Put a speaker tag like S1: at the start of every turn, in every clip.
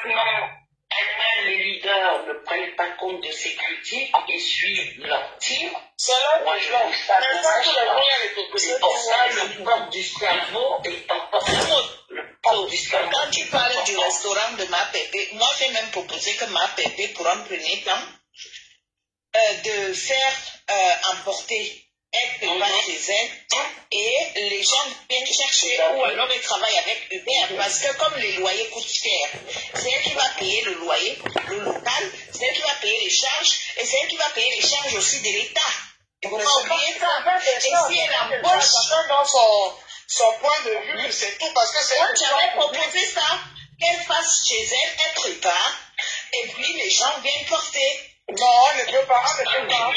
S1: tellement les leaders ne prennent pas compte de ces critiques et suivent leur tir. Moi, je trouve ça dommage. C'est pour ça que le port du cerveau est important. Le port du cerveau.
S2: Quand tu parles du restaurant de ma pépé, moi j'ai même proposé que ma pépé, pour un premier temps, de faire emporter elle prépare chez elle et les gens viennent chercher ou alors ils travaillent avec Uber parce que comme les loyers coûtent cher, c'est elle qui va payer le loyer, le local, c'est elle qui va payer les charges et c'est elle qui va payer les charges aussi de l'État. Et vous oubliez ça. Et si elle embauche
S3: dans son point de vue, c'est tout parce que c'est
S2: moi j'avais proposé ça, qu'elle fasse chez elle, elle prépare et puis les gens viennent porter.
S3: Non, on ne peut pas, on ne peut pas. Non,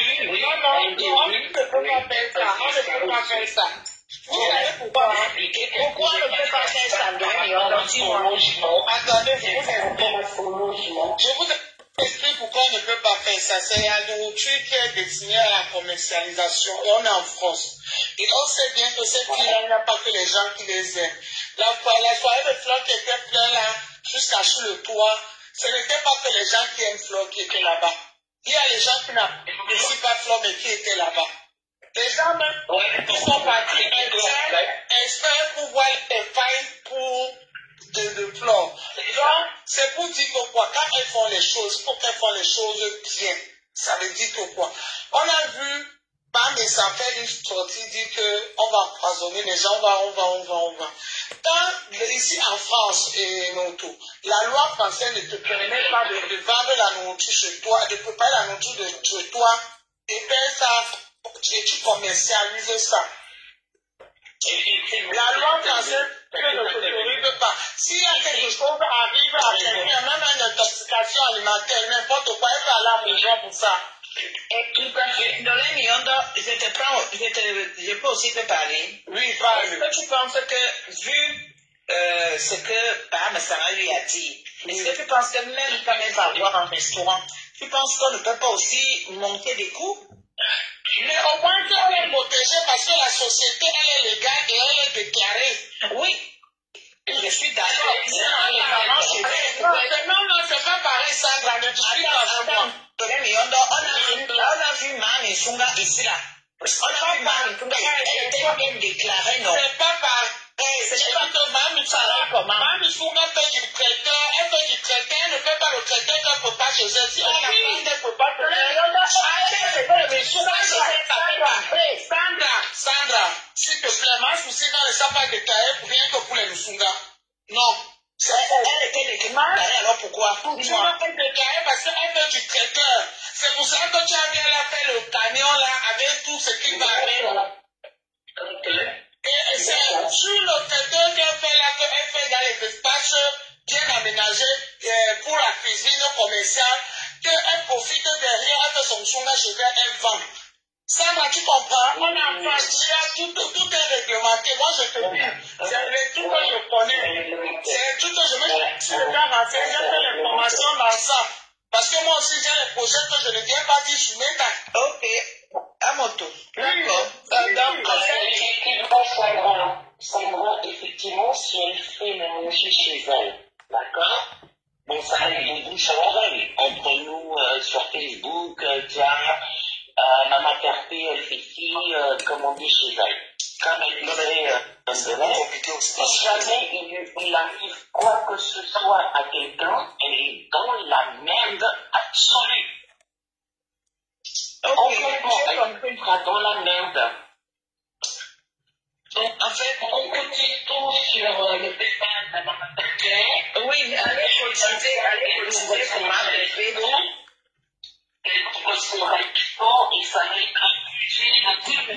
S3: on ne peut pas faire ça. On ne peut pas faire ça.
S2: Vous savez pourquoi m'expliquer pourquoi on ne peut pas faire ça?
S3: Attendez, je vous explique pourquoi on ne peut pas faire ça. C'est la nourriture qui est destinée à la commercialisation et on est en France. Et on sait bien que cette île-là, il n'y a pas que les gens qui les aiment. La soirée de fleurs qui était pleine là, jusqu'à sur le toit, ce n'était pas que les gens qui aiment fleurs qui étaient là-bas. Il y a les gens qui n'apprécient pas fleurs mais qui étaient là-bas. Les gens même qui sont partis exprès pour voir les failles de fleurs. Donc, c'est pour dire que quoi, quand elles font les choses, il faut qu'elles font les choses bien. Ça veut dire que quoi. On a vu, par des affaires, une sortie dit qu'on va empoisonner les gens, on va. Quand, ici en France et tout, la loi française ne te permet pas de vendre la nourriture chez toi, de préparer la nourriture de chez toi, et faire ça, et tu commercialises ça. La loi française ne t'autorise pas. S'il y a quelque chose arrive à quelqu'un, même une intoxication alimentaire, n'importe quoi, elle va à la prison pour ça.
S2: Et dans les Miondo, je peux aussi te parler.
S3: Oui, parle.
S2: Est-ce que tu penses que, vu ce que Bahama Sama lui a dit, est-ce que tu penses que même quand elle va avoir un restaurant, tu penses qu'on ne peut pas aussi monter des coûts?
S3: Mais au moins qu'elle est protégée parce que la société, elle est légale et elle est déclarée.
S2: Oui. Je suis d'accord.
S3: Non, c'est pas pareil, Sandra. Ne discute pas avec moi.
S2: On a vu Mani Sunga ici là. On a vu Mani Sunga, elle était bien déclarée, non?
S3: C'est pas pareil. C'est pas que Mami Sunga fait du traiteur, elle fait du traiteur, elle ne fait pas le traiteur qu'elle ne peut pas chez elle. Si on n'a pas, elle ne peut pas Sandra, s'il te plaît, ma souci dans le sapin de carré pour rien que pour les Musunga. Non.
S2: Elle était déclarée, alors pourquoi?
S3: Dis-moi. Elle est déclarée parce qu'elle fait du traiteur. C'est pour ça que tu as bien là fait le camion là avec tout ce qui va avec. Et c'est sur le traiteur qu'elle fait là, qu'elle fait dans les espaces bien aménagés pour la cuisine commerciale, qu'elle profite derrière, elle fait son chômage chez elle, elle vend. Sandra, tu comprends? On a fait tout est réglementé. Moi, je te dis, c'est tout que je connais. C'est tout que je me suis déjà renseigné, j'ai fait les formations dans ça. Parce que moi aussi, j'ai les projets que je ne viens pas dire sur mes tas.
S2: Ok. À mon tour. D'accord.
S1: Sandra, effectivement, si elle fait la manger chez elle, d'accord? Bon, ça reste une bouche à oreille. Entre nous, sur Facebook, tiens, Maman Carpé, elle fait ci, comme on dit chez elle. Comme elle disait, si jamais il arrive quoi que ce soit à quelqu'un, elle est dans la merde absolue. Complètement, elle sera dans la merde. Donc, en fait, on continue tout sur le PayPal de Maman Carpé.
S2: Oui, allez cotiser pour ma bébé.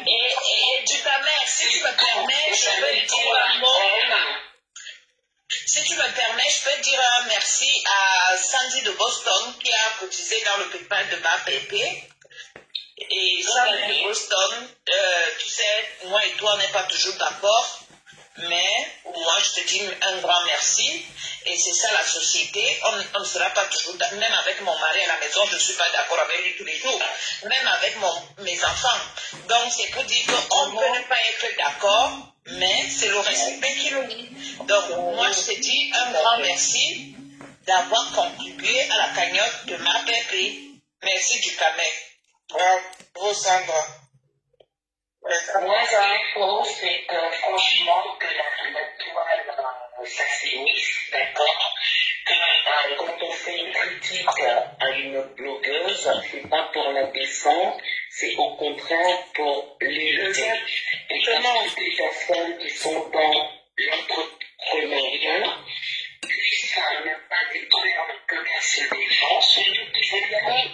S2: Et tu permets, si tu me permets, je peux dire un mot. Si tu me permets, je peux dire un merci à Sandy de Boston qui a cotisé dans le PayPal de ma bébé. Et Sandy de Boston, tu sais, moi et toi, on n'est pas toujours d'accord. Mais moi, je te dis un grand merci. Et c'est ça la société. On ne sera pas toujours d'accord. Même avec mon mari à la maison, je ne suis pas d'accord avec lui tous les jours. Même avec mes enfants. Donc, c'est pour dire qu'on peut ne pas être d'accord, mais c'est le respect qui nous dit. Donc, moi, je te dis un grand merci d'avoir contribué à la cagnotte de ma pépé. Merci du Camet.
S3: Bravo, Sandra.
S1: Moi, l'info, c'est que franchement, que la toile s'assainisse, d'accord? Que quand on fait une critique à une blogueuse, c'est pas pour la descendre, c'est au contraire pour l'élever. Et toutes les personnes qui sont dans l'entrepreneuriat puissent ne pas détruire le commerce des gens, celui qui veut gagner,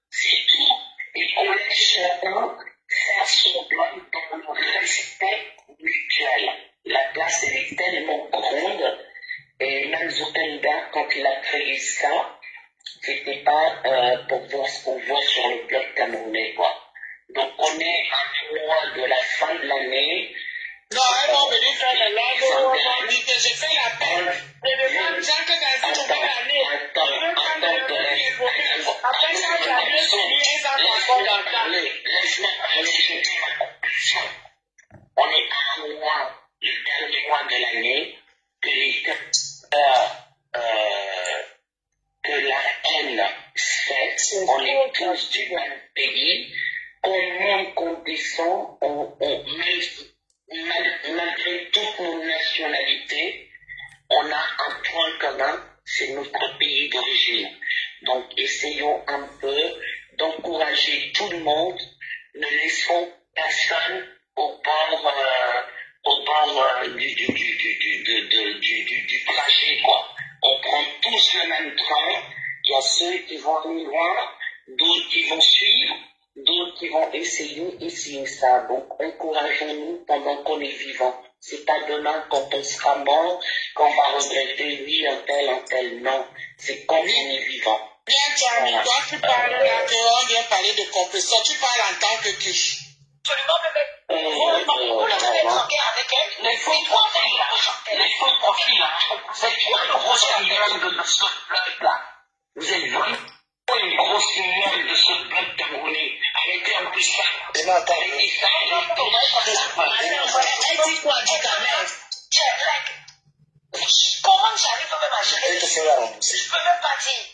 S1: c'est tout. Et qu'on laisse chacun faire son plan dans le respect mutuel. La place, elle est tellement grande. Et Mark Zuckerberg, quand il a créé ça, c'était pas pour voir ce qu'on voit sur le blog camerounais, quoi. Donc on est à un mois de la fin de l'année.
S3: Non, elles vont venir faire le live, on dit que j'ai fait la peine. Et demande Jean que t'as dit toute l'année. Après ça, l'année, c'est lui, ils ont encore dans le temps.
S1: Laisse-moi parler, je dis ma conclusion. On est à un mois, le dernier mois de l'année, que les que la haine fait, on est tous du même pays, qu'on monte, qu'on descend, malgré toutes nos nationalités, on a un point commun, c'est notre pays d'origine. Donc essayons un peu d'encourager tout le monde, ne laissons personne au bord du trajet, quoi. On prend tous le même train, il y a ceux qui vont aller loin, d'autres qui vont suivre, d'autres qui vont essayer ça. Donc encourageons-nous pendant qu'on est vivant. C'est pas demain quand on sera mort qu'on va regretter, oui, un tel, non. C'est quand on est vivant.
S3: Bien, Charlie, toi tu parles là, on vient parler de compétition, tu parles en tant que quiche.
S2: Absolument, bébé. Vous l'avez troqué avec elle.
S1: Les faux profils, c'est quoi le gros signal de ce blog-là? Vous êtes vraiment une grosse signal de ce blog camerounais. Arrêtez un peu ça.
S2: Elle dit quoi, du Camet? Comment j'arrive même à gérer? Je peux même pas dire.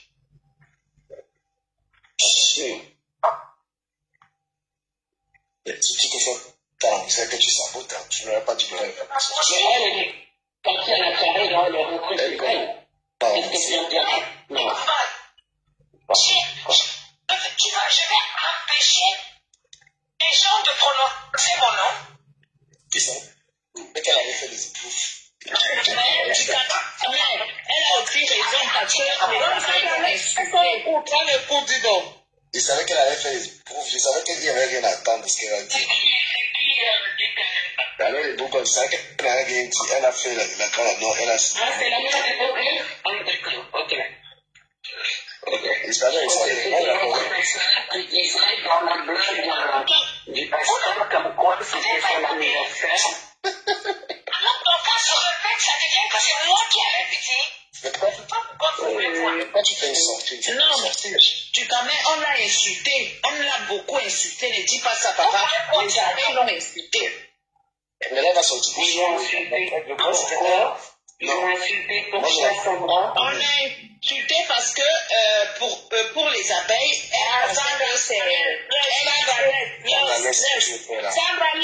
S4: Si tu te fais c'est que tu sabotes, tu n'aurais pas dû le faire.
S1: Quand elle a carré dans le rentrée, c'est vrai. Qu'est-ce que tu veux dire? Non.
S2: Je vais empêcher les gens de prononcer mon nom.
S4: Qui ça? Mais qu'elle avait fait des éprouves.
S2: Elle a aussi raison parce que
S4: je savais qu'elle avait fait des éprouves, je savais qu'il n'y avait rien à attendre de ce qu'elle a dit. Alors les beaux comme ça, qu'elle n'a rien dit, elle a fait la grande non, elle a signé.
S1: Ah, c'est la même époque? Ah, d'accord, ok.
S4: Il savait, elle a
S1: Il disait dans la blague du pasteur comme quoi c'était son anniversaire.
S2: alors ton cas se répète, ça devient que c'est moi qui avais pitié.
S4: Mais pourquoi tu fais une sortie?
S2: Non, tu quand même, on l'a insulté. On l'a beaucoup insulté. Ne dis pas ça, papa. Les amis l'ont insulté.
S4: Mais là, elle va sortir.
S1: Ils l'ont insulté. Pourquoi? Ils l'ont insulté pour Sandra.
S2: On l'a insulté parce que pour les abeilles, elle a c'est. Sandra, on ne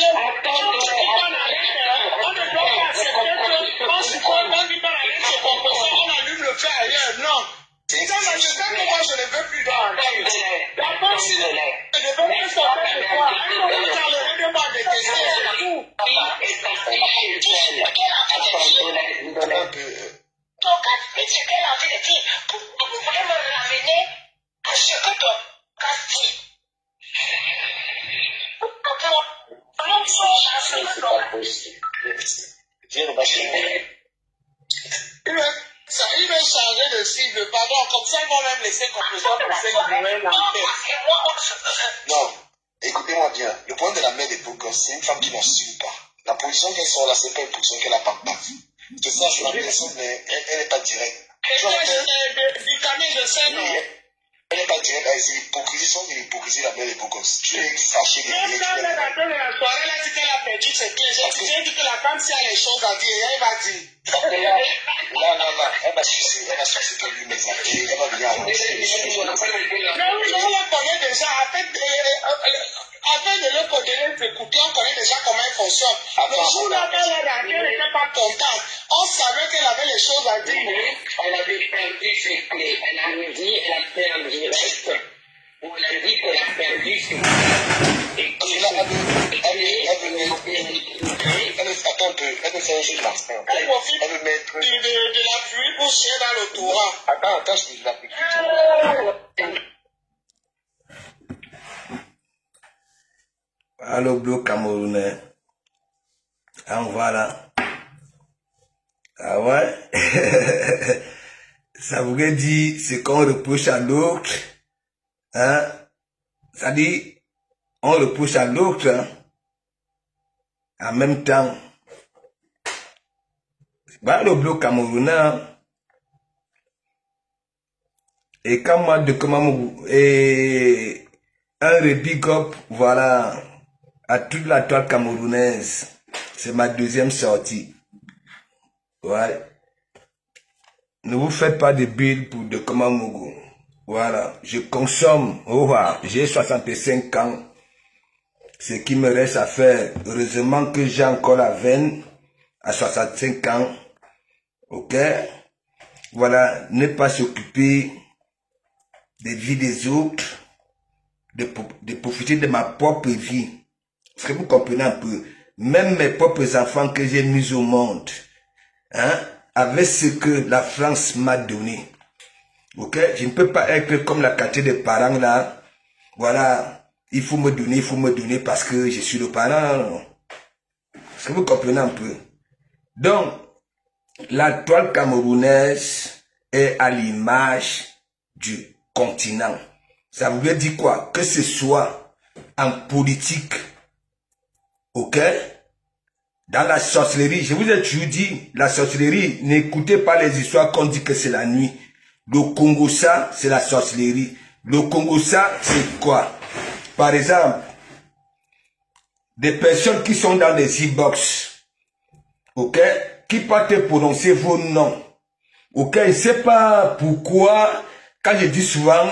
S2: doit pas accepter qu'on suppose qu'on dit pas la lettre de composition, on allume le feu ailleurs. Non. Sandra, je sais que moi je ne veux plus dormir. D'abord, je ne veux plus sortir de toi. On ne parlerait de moi de tes donc, ce qu'elle a envie de dire, pourquoi vous voulez me ramener à ce que ton cas dit?
S1: C'est pas possible.
S3: Il veut changer de cible, pardon, comme ça ils vont même laisser composant pour ceux qui veulent l'enquête.
S4: Non, écoutez-moi bien, le point de la mère des beaux gosses, c'est une femme qui n'assume pas. La position qu'elle sort là, c'est pas une position qu'elle a pas de base. Je sais, je la personne, mais elle n'est pas directe.
S3: Du Canet, je sais, non?
S4: Elle n'est pas directe, elle dit hypocrisie, sont de l'hypocrisie la mère des beaux gosses. Tu es fâché de
S3: Même quand elle a fait la soirée, elle a dit qu'elle a perdu ses pieds. J'ai dit que la femme, si elle a les choses à dire, elle va dire.
S4: Non, elle va susciter lui mes affaires, elle va venir avancer les choses.
S3: Non, je le connais déjà. Afin de le connaître, écouter, on connaît déjà comment elle fonctionne. Le jour là, quand elle n'était pas contente, on savait qu'elle avait les choses à dire.
S1: Elle avait perdu ses clés. Elle avait dit, elle a fait un direct où elle a dit qu'elle a perdu ses clés. Et
S4: elle veut faire un jeu d'enfant.
S3: Elle profite
S4: Elle veut mettre
S3: de la pluie pour chier dans le Torah.
S4: Attends, je dis la pluie.
S5: Allô, bloc camerounais. Ah, voilà. Ah ouais? Ça voudrait dire ce qu'on reproche à l'autre. Hein? Ça dit, on reproche à l'autre. Hein? En même temps. Bah, le bloc camerounais. Hein? Et quand moi, et un big up, voilà. À toute la toile camerounaise. C'est ma deuxième sortie. Ouais. Ne vous faites pas de billes pour de Komamougou. Voilà. Je consomme. Oh, j'ai 65 ans. Ce qui me reste à faire. Heureusement que j'ai encore la veine à 65 ans. Ok. Voilà. Ne pas s'occuper des vies des autres. De profiter de ma propre vie. Est-ce que vous comprenez un peu? Même mes propres enfants que j'ai mis au monde, hein, avec ce que la France m'a donné. Ok? Je ne peux pas être comme la quantité de parents là. Voilà, il faut me donner parce que je suis le parent. Est-ce que vous comprenez un peu? Donc, la toile camerounaise est à l'image du continent. Ça veut dire quoi? Que ce soit en politique, ok? Dans la sorcellerie, je vous ai toujours dit, la sorcellerie, n'écoutez pas les histoires qu'on dit que c'est la nuit. Le Congo, ça, c'est la sorcellerie. Le Congo, ça, c'est quoi? Par exemple, des personnes qui sont dans les e-box, ok? Qui peuvent prononcer vos noms. Ok? Je ne sais pas pourquoi, quand je dis souvent,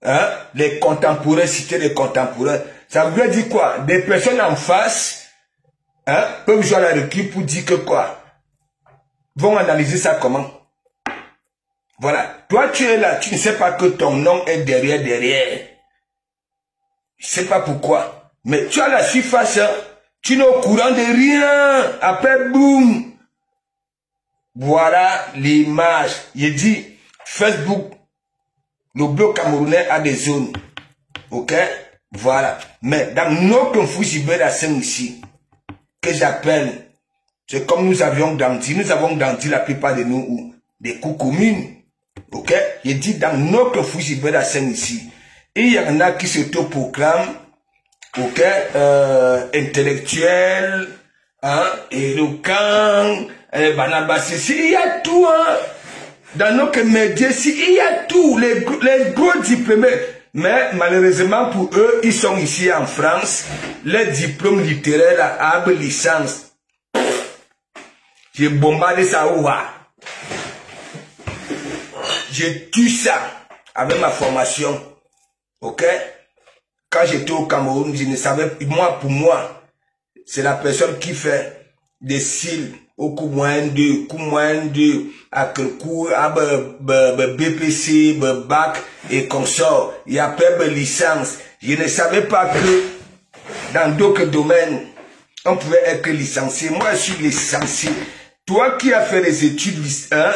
S5: hein, les contemporains, citer les contemporains, ça veut dire quoi? Des personnes en face, hein, peuvent jouer à la récup pour dire que quoi? Vont analyser ça comment? Voilà. Toi, tu es là, tu ne sais pas que ton nom est derrière. Je ne sais pas pourquoi. Mais tu as la surface, hein? Tu n'es au courant de rien. Après, boum. Voilà l'image. Il dit, Facebook, le bloc camerounais a des zones. Ok? Voilà. Mais dans notre Fouchibé la scène ici, que j'appelle, c'est comme nous avons grandi la plupart de nous, des coups communes. Ok? Il dit dans notre Fouchibé la scène ici, il y en a qui s'autoproclament, ok, intellectuels, hein, éloquents, il y a tout, hein. Dans nos médias, il y a tout, les gros diplômés. Mais malheureusement pour eux, ils sont ici en France. Les diplômes littéraires à licence. J'ai bombardé ça où va. J'ai tué ça avec ma formation. Ok? Quand j'étais au Cameroun, je ne savais, pour moi, c'est la personne qui fait des cils au coup moins de, à quel cours, à BPC, bac et consort. Il y a pas de licence. Je ne savais pas que dans d'autres domaines, on pouvait être licencié. Moi, je suis licencié. Toi qui as fait des études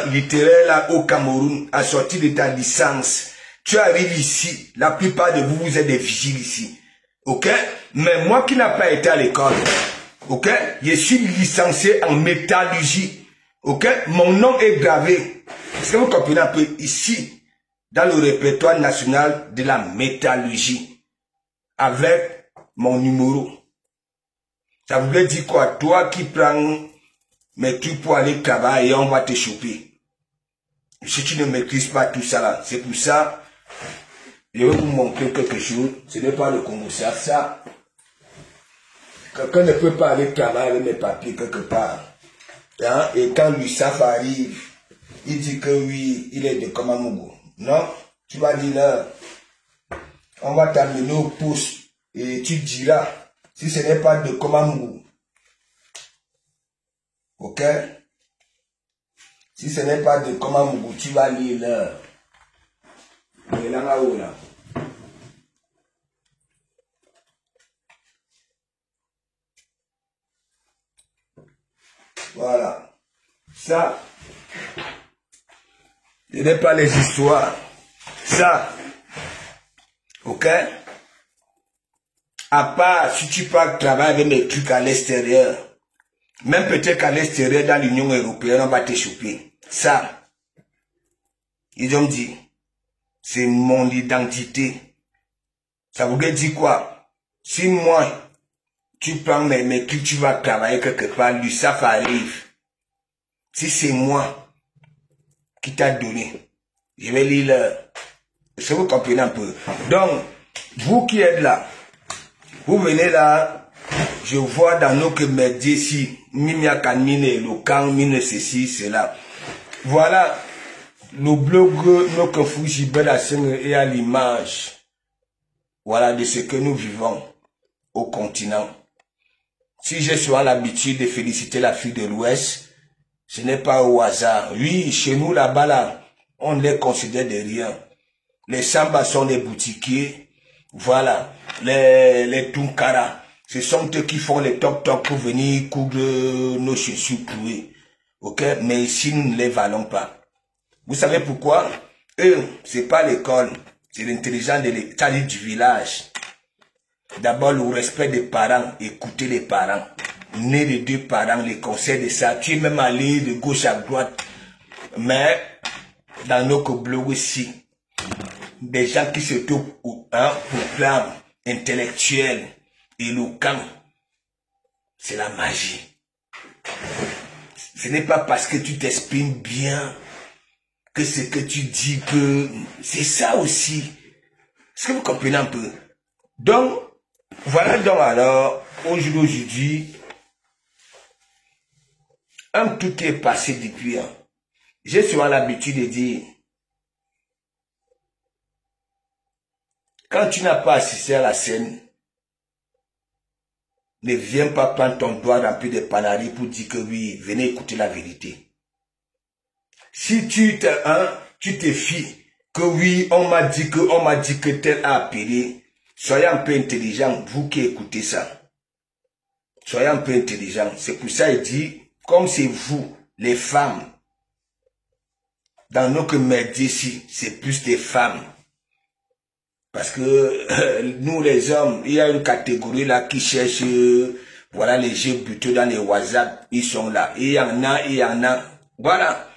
S5: littéraires là au Cameroun, à sortir de ta licence, tu arrives ici. La plupart de vous, vous êtes des vigiles ici. Ok? Mais moi qui n'ai pas été à l'école, ok? Je suis licencié en métallurgie. Ok? Mon nom est gravé. Est-ce que vous comprenez un peu ici, dans le répertoire national de la métallurgie, avec mon numéro? Ça voulait dire quoi? Toi qui prends mes trucs pour aller travailler, on va te choper. Si tu ne maîtrises pas tout ça là, c'est pour ça, je vais vous montrer quelque chose. Ce n'est pas le Congo, c'est ça. Quelqu'un ne peut pas aller travailler avec mes papiers quelque part. Hein? Et quand l'USAF arrive, il dit que oui, il est de Komamougou. Non, tu vas dire là, on va t'amener au poste et tu diras si ce n'est pas de Komamougou. Ok? Si ce n'est pas de Komamougou, tu vas lire là. Et là, là. Voilà. Ça, ce n'est pas les histoires. Ça, ok? À part si tu pars travailler avec des trucs à l'extérieur, même peut-être qu'à l'extérieur, dans l'Union européenne, on va te choper. Ça, ils ont dit, c'est mon identité. Ça voudrait dire quoi? Si moi, tu prends mes trucs, tu vas travailler quelque part, lui, ça arrive. Si c'est moi qui t'a donné, je vais lire le... Est-ce que vous comprenez un peu? Donc, vous qui êtes là, vous venez là, je vois dans nos médias ici, Mimia Kanmine, le camp, mine ceci, cela. Voilà, le blog, notre Fujibe est à l'image, voilà, de ce que nous vivons au continent. Si j'ai souvent l'habitude de féliciter l'Afrique de l'Ouest, ce n'est pas au hasard. Oui, chez nous là-bas, là, on les considère de rien. Les Samba sont des boutiquiers. Voilà. Les Tunkara, ce sont eux qui font les toc-toc pour venir coudre nos chaussures clouées. Ok? Mais ici, nous ne les valons pas. Vous savez pourquoi? Eux, c'est pas l'école. C'est l'intelligence de l'état du village. D'abord, le respect des parents. Écouter les parents. Né de deux parents, les conseils de ça. Tu es même allé de gauche à droite. Mais, dans nos blogs aussi, des gens qui se proclament intellectuels, éloquents, c'est la magie. Ce n'est pas parce que tu t'exprimes bien que ce que tu dis que c'est ça aussi. Est-ce que vous comprenez un peu? Donc, voilà donc alors, aujourd'hui, un truc qui est passé depuis. J'ai souvent l'habitude de dire, quand tu n'as pas assisté à la scène, ne viens pas prendre ton doigt rempli de panaris pour dire que oui, venez écouter la vérité. Si tu te fies que oui, on m'a dit que tel a appelé, soyez un peu intelligent, vous qui écoutez ça. Soyez un peu intelligent. C'est pour ça qu'il dit, comme c'est vous, les femmes, dans nos médias ici, c'est plus des femmes. Parce que nous les hommes, il y a une catégorie là qui cherche, voilà les jeux plutôt dans les WhatsApp, ils sont là. Il y en a. Voilà.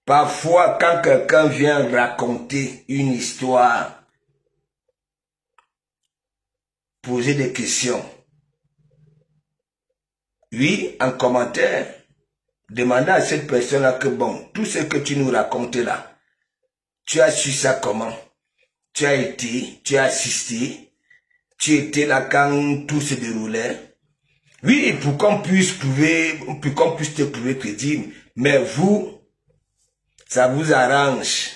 S5: Parfois, quand quelqu'un vient raconter une histoire, poser des questions. Oui, en commentaire, demandez à cette personne-là que bon, tout ce que tu nous racontes là, tu as su ça comment? Tu as été, tu as assisté, tu étais là quand tout se déroulait. Oui, pour qu'on puisse te prouver crédible. Mais vous, ça vous arrange,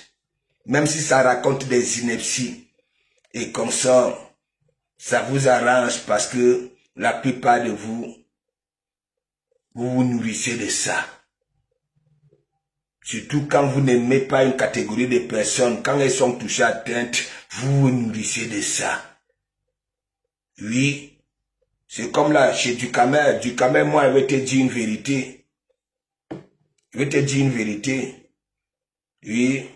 S5: même si ça raconte des inepties et comme ça vous arrange parce que la plupart de vous, vous vous nourrissez de ça. Surtout quand vous n'aimez pas une catégorie de personnes, quand elles sont touchées à atteinte, vous vous nourrissez de ça. Oui, c'est comme là, chez Ducamer. Ducamer, moi, je vais te dire une vérité. Je vais te dire une vérité. Oui.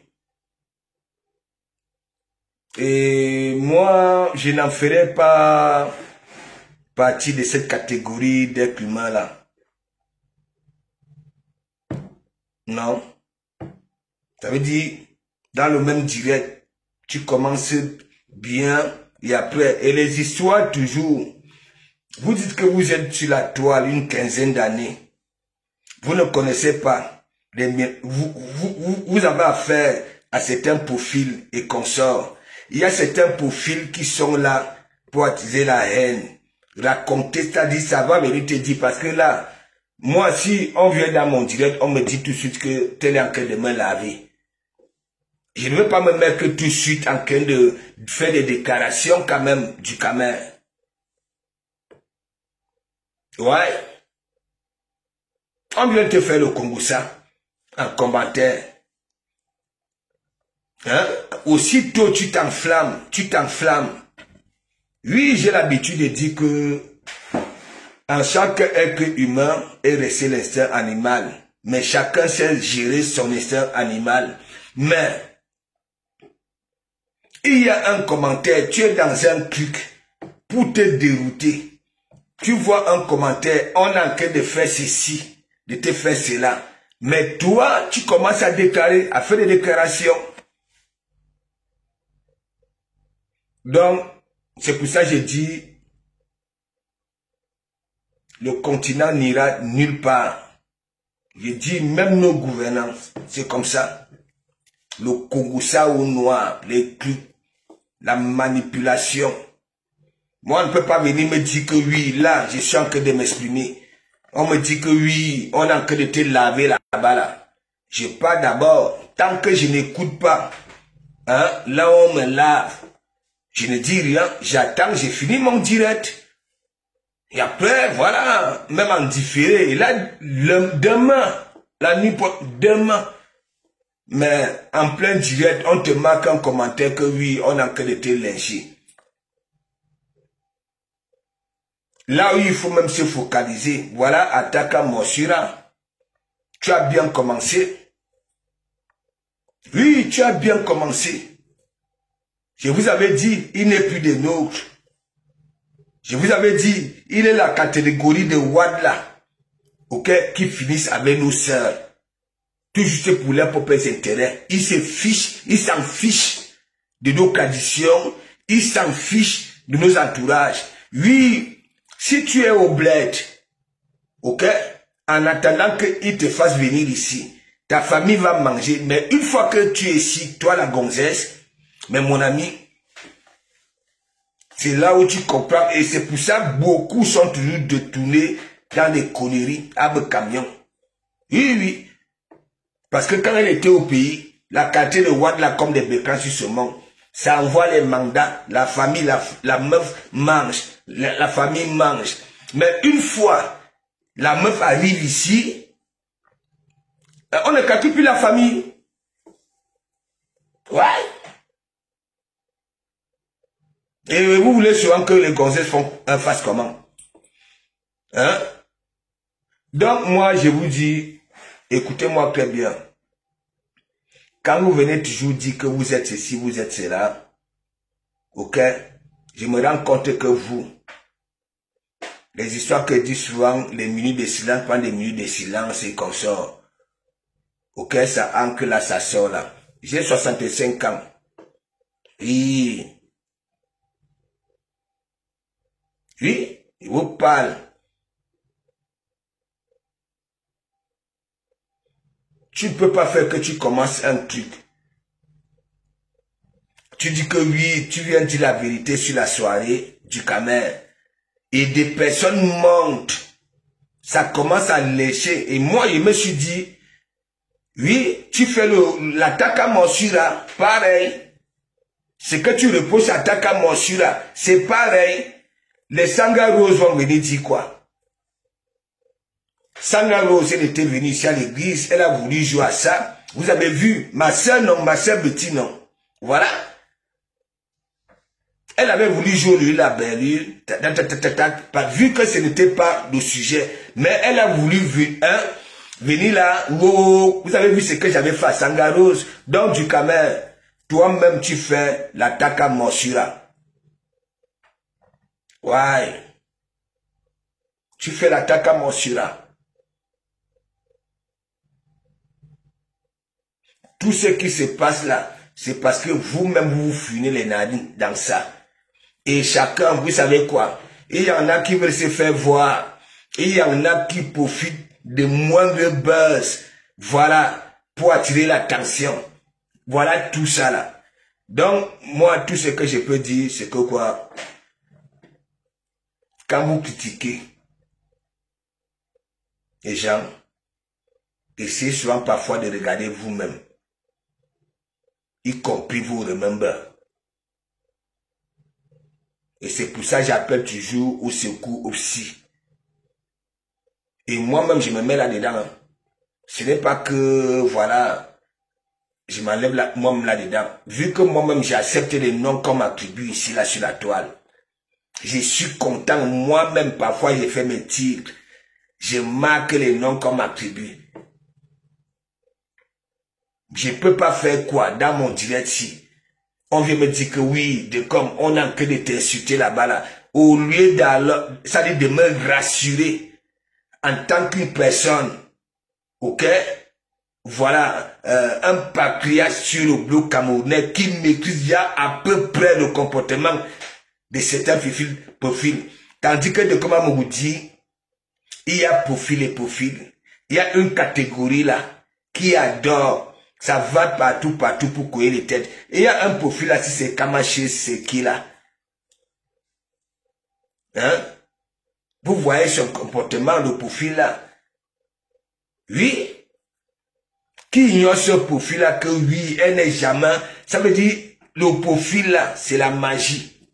S5: Et moi, je n'en ferai pas partie de cette catégorie d'êtres humains là. Non. Ça veut dire, dans le même direct, tu commences bien et après, et les histoires toujours, vous dites que vous êtes sur la toile une quinzaine d'années, vous ne connaissez pas, vous avez affaire à certains profils et consorts. Il y a certains profils qui sont là pour attiser la haine, raconter, c'est-à-dire ça va venir te dire, parce que là, Moi, si on vient dans mon direct, on me dit tout de suite que tel est en train de me laver. Je ne veux pas me mettre tout de suite en train de faire des déclarations quand même du Camer. Ouais. On vient te faire le Kongoussa en commentaire. Hein? Aussitôt tu t'enflammes, Oui, j'ai l'habitude de dire que en chaque être humain est resté l'instinct animal. Mais chacun sait gérer son instinct animal. Mais il y a un commentaire, tu es dans un truc pour te dérouter. Tu vois un commentaire, on est en train de faire ceci, de te faire cela. Mais toi, tu commences à déclarer, à faire des déclarations. Donc, c'est pour ça que j'ai dit, le continent n'ira nulle part. J'ai dit, même nos gouvernants, c'est comme ça. Le Kongoussa au noir, les trucs, la manipulation. Moi, on ne peut pas venir me dire que oui, là, je suis en train de m'exprimer. On me dit que oui, on est en train de te laver là-bas, là. Je pars d'abord, tant que je n'écoute pas, hein, là on me lave, je ne dis rien, j'attends, j'ai fini mon direct. Et après, voilà, même en différé, et là, demain, la nuit, demain, mais en plein direct, on te marque un commentaire que oui, on est en train de te lyncher. Là où il faut même se focaliser, voilà, Ataka Morsura, tu as bien commencé. Oui, tu as bien commencé. Je vous avais dit, il n'est plus des nôtres. Je vous avais dit, il est la catégorie de Wadla, ok, qui finissent avec nos sœurs. Tout juste pour leurs propres intérêts. Ils se fichent, ils s'en fichent de nos traditions, ils s'en fichent de nos entourages. Oui, si tu es au bled, ok, en attendant qu'ils te fassent venir ici, ta famille va manger, mais une fois que tu es ici, toi la gonzesse, mais mon ami, c'est là où tu comprends, et c'est pour ça que beaucoup sont toujours détournés dans des conneries, à camion. Oui, oui. Parce que quand elle était au pays, la qualité de Wadla comme des bécans sur ce monde, ça envoie les mandats, la famille, la meuf mange, la famille mange. Mais une fois, la meuf arrive ici, on ne calcule plus la famille. Ouais. Et vous voulez souvent que les gonzesses fassent comment? Hein? Donc moi, je vous dis, écoutez-moi très bien. Quand vous venez toujours dire que vous êtes ceci, vous êtes cela, ok, je me rends compte que vous, les histoires que disent souvent, les minutes de silence, pas des minutes de silence et qu'on sort, ok, ça ancre là, ça sort là. J'ai 65 ans. Oui. Oui, je vous parle. Tu ne peux pas faire que tu commences un truc. Tu dis que oui, tu viens dire la vérité sur la soirée du Camer. Et des personnes montent. Ça commence à lécher. Et moi, je me suis dit, oui, tu fais l'attaque à Morsura, pareil. Ce que tu reposes à l'attaque à Morsura, c'est pareil. Les Sanga Rose vont venir dire quoi? Sanga Rose, elle était venue ici à l'église, elle a voulu jouer à ça. Vous avez vu, ma soeur non, ma soeur Betty non. Voilà. Elle avait voulu jouer la belle, vu que ce n'était pas le sujet. Mais elle a voulu venir là. Oh, vous avez vu ce que j'avais fait à Sanga Rose. Donc du Camer, toi-même tu fais l'attaque à Morsura. Ouais. Tu fais l'attaque à Morsura. Tout ce qui se passe là, c'est parce que vous-même vous funez les narines dans ça. Et chacun, vous savez quoi? Il y en a qui veulent se faire voir. Il y en a qui profitent de moindre buzz. Voilà, pour attirer l'attention. Voilà tout ça là. Donc, moi, tout ce que je peux dire, c'est que quoi? Quand vous critiquez, les gens, essayez souvent parfois de regarder vous-même, y compris vous remember. Et c'est pour ça que j'appelle toujours au secours aussi. Et moi-même, je me mets là-dedans. Hein. Ce n'est pas que, voilà, je m'enlève moi-même là-dedans. Vu que moi-même, j'ai accepté les noms comme attribut ici, là, sur la toile. Je suis content. Moi-même, parfois, j'ai fait mes titres. Je marque les noms comme attribut. Je ne peux pas faire quoi dans mon direct si on vient me dire que oui, de comme on a que de t'insulter là-bas, là. Au lieu ça dit de me rassurer en tant qu'une personne, ok? Voilà, un patriarche sur le bloc camerounais qui maîtrise déjà à peu près le comportement de certains profils. Tandis que de comme on vous dit, il y a profil et profil. Il y a une catégorie là qui adore. Ça va partout pour couiller les têtes. Et il y a un profil là, si c'est Kamaché, c'est qui là? Hein? Vous voyez son comportement, le profil là? Oui. Qui ignore ce profil là que oui, elle n'est jamais. Ça veut dire, le profil là, c'est la magie.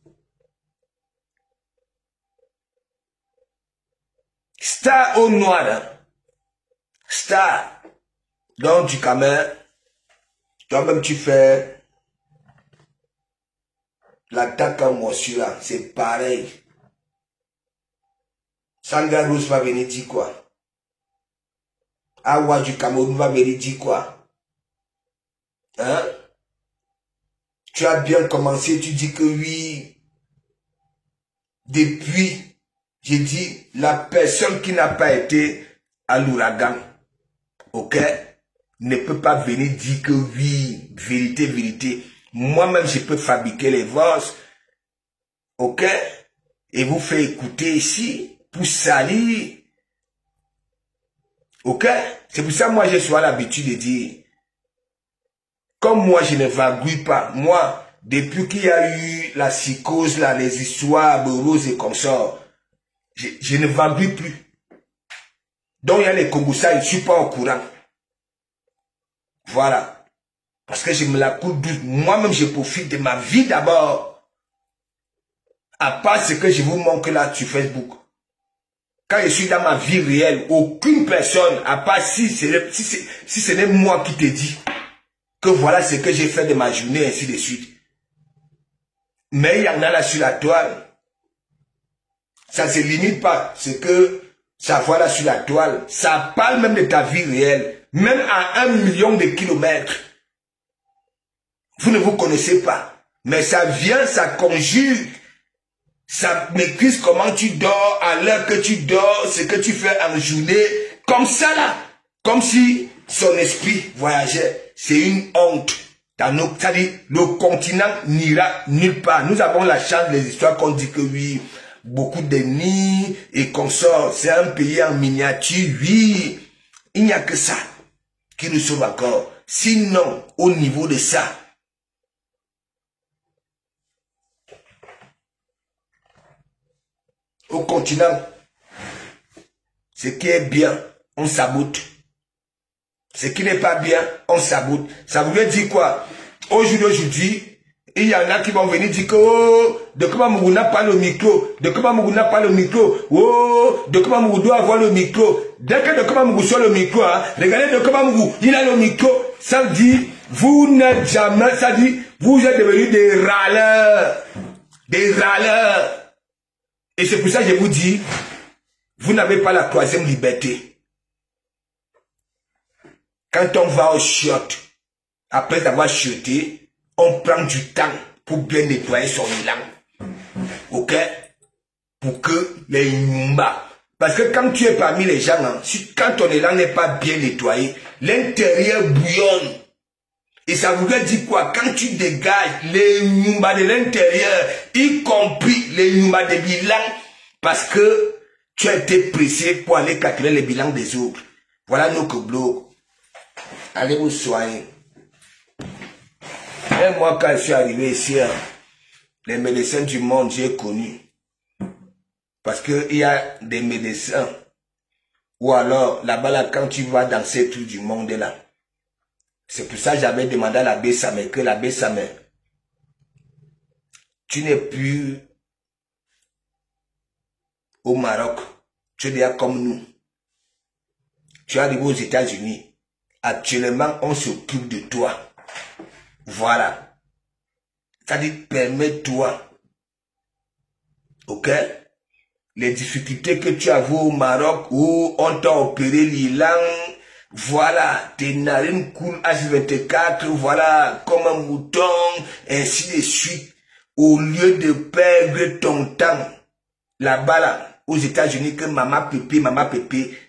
S5: Star au noir, hein? Star. Donc du Cameroun. Toi-même, tu fais l'attaque en morsure, là, c'est pareil. Sandra Rose va venir dire quoi? Awa du Cameroun va venir dire quoi? Hein? Tu as bien commencé, tu dis que oui. Depuis, j'ai dit, la personne qui n'a pas été à l'ouragan, ok? Ne peut pas venir dire que oui, vérité, vérité. Moi-même, je peux fabriquer les voix, ok? Et vous faire écouter ici, pour salir, ok? C'est pour ça, moi, j'ai souvent l'habitude de dire, comme moi, je ne vagouille pas, moi, depuis qu'il y a eu la psychose, là, les histoires de roses et comme ça, je ne vagouille plus. Donc, il y a les Congoussas, je ne suis pas au courant. Voilà. Parce que je me la coule douce. Moi-même, je profite de ma vie d'abord. À part ce que je vous montre là sur Facebook. Quand je suis dans ma vie réelle, aucune personne, à part si ce n'est moi qui te dis que voilà ce que j'ai fait de ma journée, ainsi de suite. Mais il y en a là sur la toile. Ça ne se limite pas. Ce que ça voit là sur la toile. Ça parle même de ta vie réelle. Même à 1 million de kilomètres. Vous ne vous connaissez pas. Mais ça vient, ça conjugue. Ça maîtrise comment tu dors, à l'heure que tu dors, ce que tu fais en journée. Comme ça là. Comme si son esprit voyageait. C'est une honte. C'est-à-dire, le continent n'ira nulle part. Nous avons la chance des histoires qu'on dit que oui, beaucoup d'ennemis et consorts. C'est un pays en miniature, oui. Il n'y a que ça qui nous sauve encore. Sinon, au niveau de ça, au continent, ce qui est bien, on sabote. Ce qui n'est pas bien, on sabote. Ça voulait dire quoi? Aujourd'hui, il y en a qui vont venir dire que oh, de comment Mougou n'a pas le micro, de comment Mougou n'a pas le micro, oh, de comment Mougou doit avoir le micro. Dès que de comment Mougou soit le micro, hein, regardez de comment Mougou, il a le micro, ça dit, vous n'êtes jamais, ça dit, vous êtes devenus des râleurs. Des râleurs. Et c'est pour ça que je vous dis, vous n'avez pas la 3e liberté. Quand on va au shot, après avoir shoté, on prend du temps pour bien nettoyer son élan. Ok? Pour que les Nyumba. Parce que quand tu es parmi les gens, hein, quand ton élan n'est pas bien nettoyé, l'intérieur bouillonne. Et ça voudrait dire quoi? Quand tu dégages les Nyumba de l'intérieur, y compris les Nyumba des bilans, parce que tu as été pressé pour aller calculer les bilans des autres. Voilà nos blocs. Allez vous soigner. Et moi, quand je suis arrivé ici, hein, les médecins du monde, j'ai connu. Parce qu'il y a des médecins Ou alors, là-bas, là, quand tu vas dans ces trucs du monde là. C'est pour ça que j'avais demandé à l'abbé Samé, que l'abbé Samé, tu n'es plus au Maroc. Tu es déjà comme nous. Tu arrives aux États-Unis. Actuellement, on s'occupe de toi. Voilà. C'est-à-dire, permets-toi. Ok? Les difficultés que tu as vues au Maroc où on t'a opéré l'ilan, voilà, tes narines coulent H24, voilà, comme un mouton, ainsi de suite. Au lieu de perdre ton temps, là-bas, là, aux États-Unis, que maman pépé,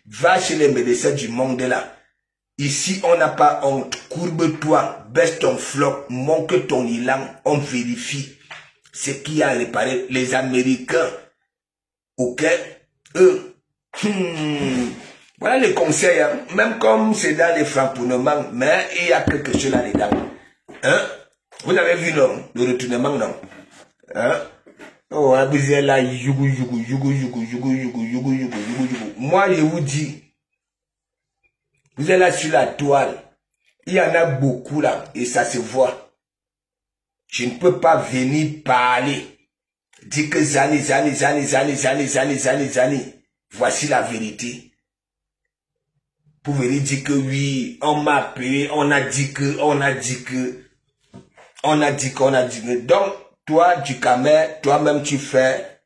S5: va chez les médecins du monde là. Ici, on n'a pas honte. Courbe-toi, baisse ton floc, monte ton ilan, on vérifie ce qui a réparé. Les Américains, ok, eux, voilà les conseils, hein. Même comme c'est dans les framponnements, mais il y a quelque chose là-dedans. Hein? Vous avez vu, non? Le retournement, non? Hein? Oh, vous êtes là, yougou. Moi, je vous dis, vous êtes là sur la toile. Il y en a beaucoup là, et ça se voit. Je ne peux pas venir parler. Dire que Zani. Voici la vérité. Pour venir dire que oui, on m'a appelé, on a dit que. Donc, toi, du Camer, toi-même, tu fais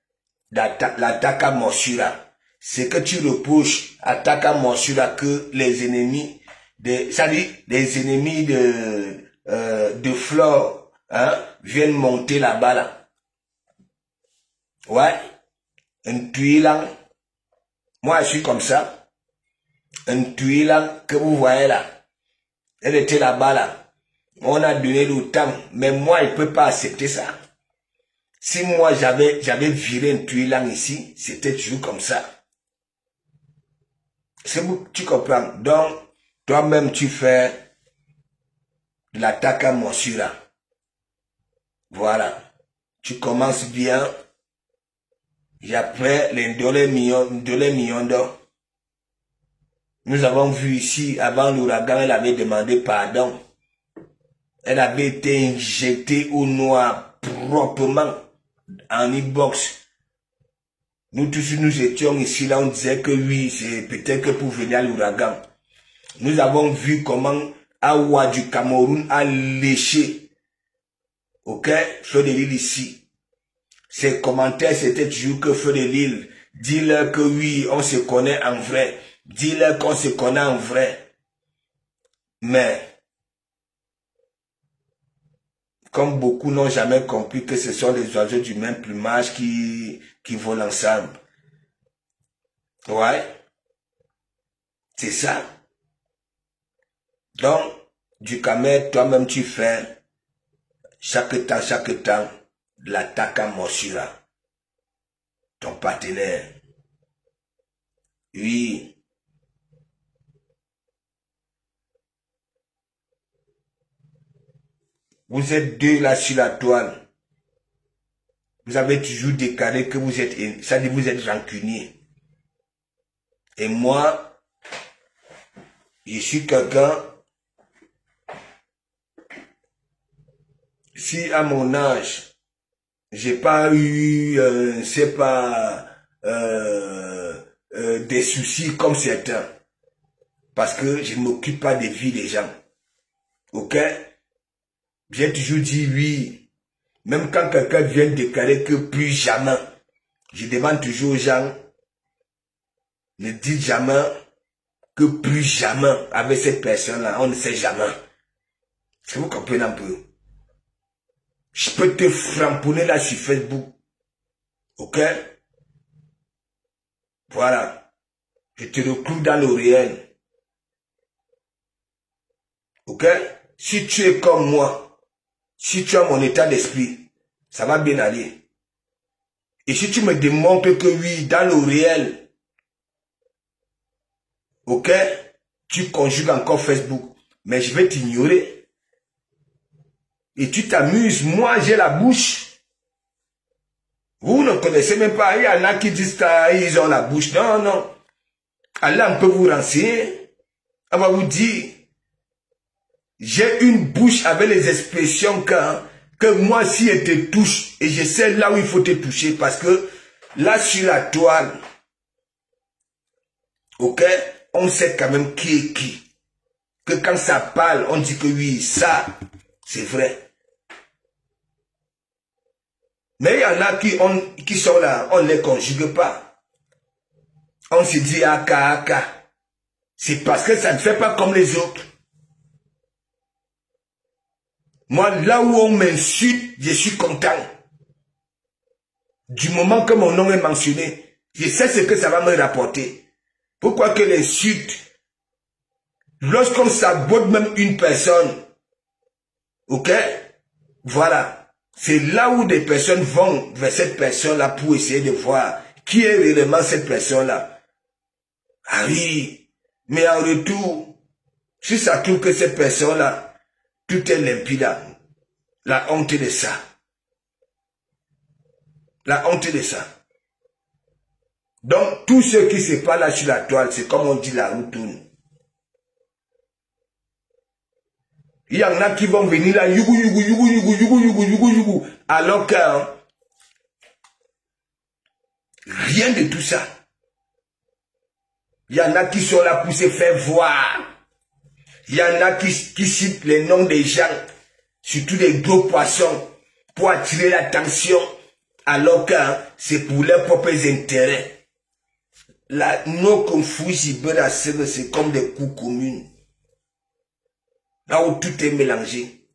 S5: l'attaque à morsura. C'est que tu reproches à Taka morsura que les ennemis de Flore, hein, viennent monter là-bas, là. Ouais. Un tuilan. Moi, je suis comme ça. Un tuilan que vous voyez là. Elle était là-bas, là. On a donné le temps. Mais moi, je ne peux pas accepter ça. Si moi, j'avais viré un tuilan ici, c'était toujours comme ça. Tu comprends? Donc, toi-même, tu fais de l'attaque à morsura. Voilà. Tu commences bien. Et après, les 2 millions d'or. Nous avons vu ici, avant l'ouragan, elle avait demandé pardon. Elle avait été injectée au noir proprement en e-box. Nous tous, nous étions ici, là, on disait que oui, c'est peut-être que pour venir à l'ouragan. Nous avons vu comment Awa du Cameroun a léché, ok, Feu de Lille ici. Ses commentaires, c'était toujours que Feu de Lille, dis-leur que oui, on se connaît en vrai. Dis-leur qu'on se connaît en vrai. Mais, comme beaucoup n'ont jamais compris que ce sont les oiseaux du même plumage qui volent ensemble. Ouais. C'est ça. Donc, du Camer, toi-même tu fais chaque temps, l'attaque à morsura. Ton partenaire. Oui. Vous êtes deux là sur la toile. Vous avez toujours déclaré que vous êtes, ça dit vous êtes rancunier. Et moi, je suis quelqu'un, si à mon âge, j'ai pas eu, c'est pas, des soucis comme certains. Parce que je ne m'occupe pas des vies des gens. Ok? J'ai toujours dit oui. Même quand quelqu'un vient déclarer que plus jamais, je demande toujours aux gens, ne dites jamais que plus jamais avec cette personne-là, on ne sait jamais. Est-ce que vous comprenez un peu? Je peux te framponner là sur Facebook. Ok? Voilà. Je te reclue dans le réel. Ok? Si tu es comme moi, si tu as mon état d'esprit, ça va bien aller. Et si tu me démontres que oui, dans le réel, ok, tu conjugues encore Facebook, mais je vais t'ignorer. Et tu t'amuses, moi j'ai la bouche. Vous ne connaissez même pas, il y en a qui disent qu'ils ont la bouche. Non, non. Allah peut vous renseigner. On va vous dire, j'ai une bouche avec les expressions que moi, si elle te touche, et je sais là où il faut te toucher, parce que là, sur la toile, ok, on sait quand même qui est qui. Que quand ça parle, on dit que oui, ça, c'est vrai. Mais il y en a qui sont là, on ne les conjugue pas. On se dit aka. C'est parce que ça ne fait pas comme les autres. Moi, là où on m'insulte, je suis content. Du moment que mon nom est mentionné, je sais ce que ça va me rapporter. Pourquoi que l'insulte, lorsqu'on sabote même une personne, ok, voilà, c'est là où des personnes vont vers cette personne-là pour essayer de voir qui est réellement cette personne-là. Ah oui, mais en retour, si ça trouve que cette personne-là, tout est limpide, la honte de ça. La honte de ça. Donc, tout ce qui se passe là sur la toile, c'est comme on dit la roue tourne. Il y en a qui vont venir là, yugu, alors que rien de tout ça. Il y en a qui sont là pour se faire voir. Il y en a qui citent les noms des gens, surtout des gros poissons, pour attirer l'attention, alors que c'est pour leurs propres intérêts. Nos conflits, c'est comme des coups communs. Là où tout est mélangé.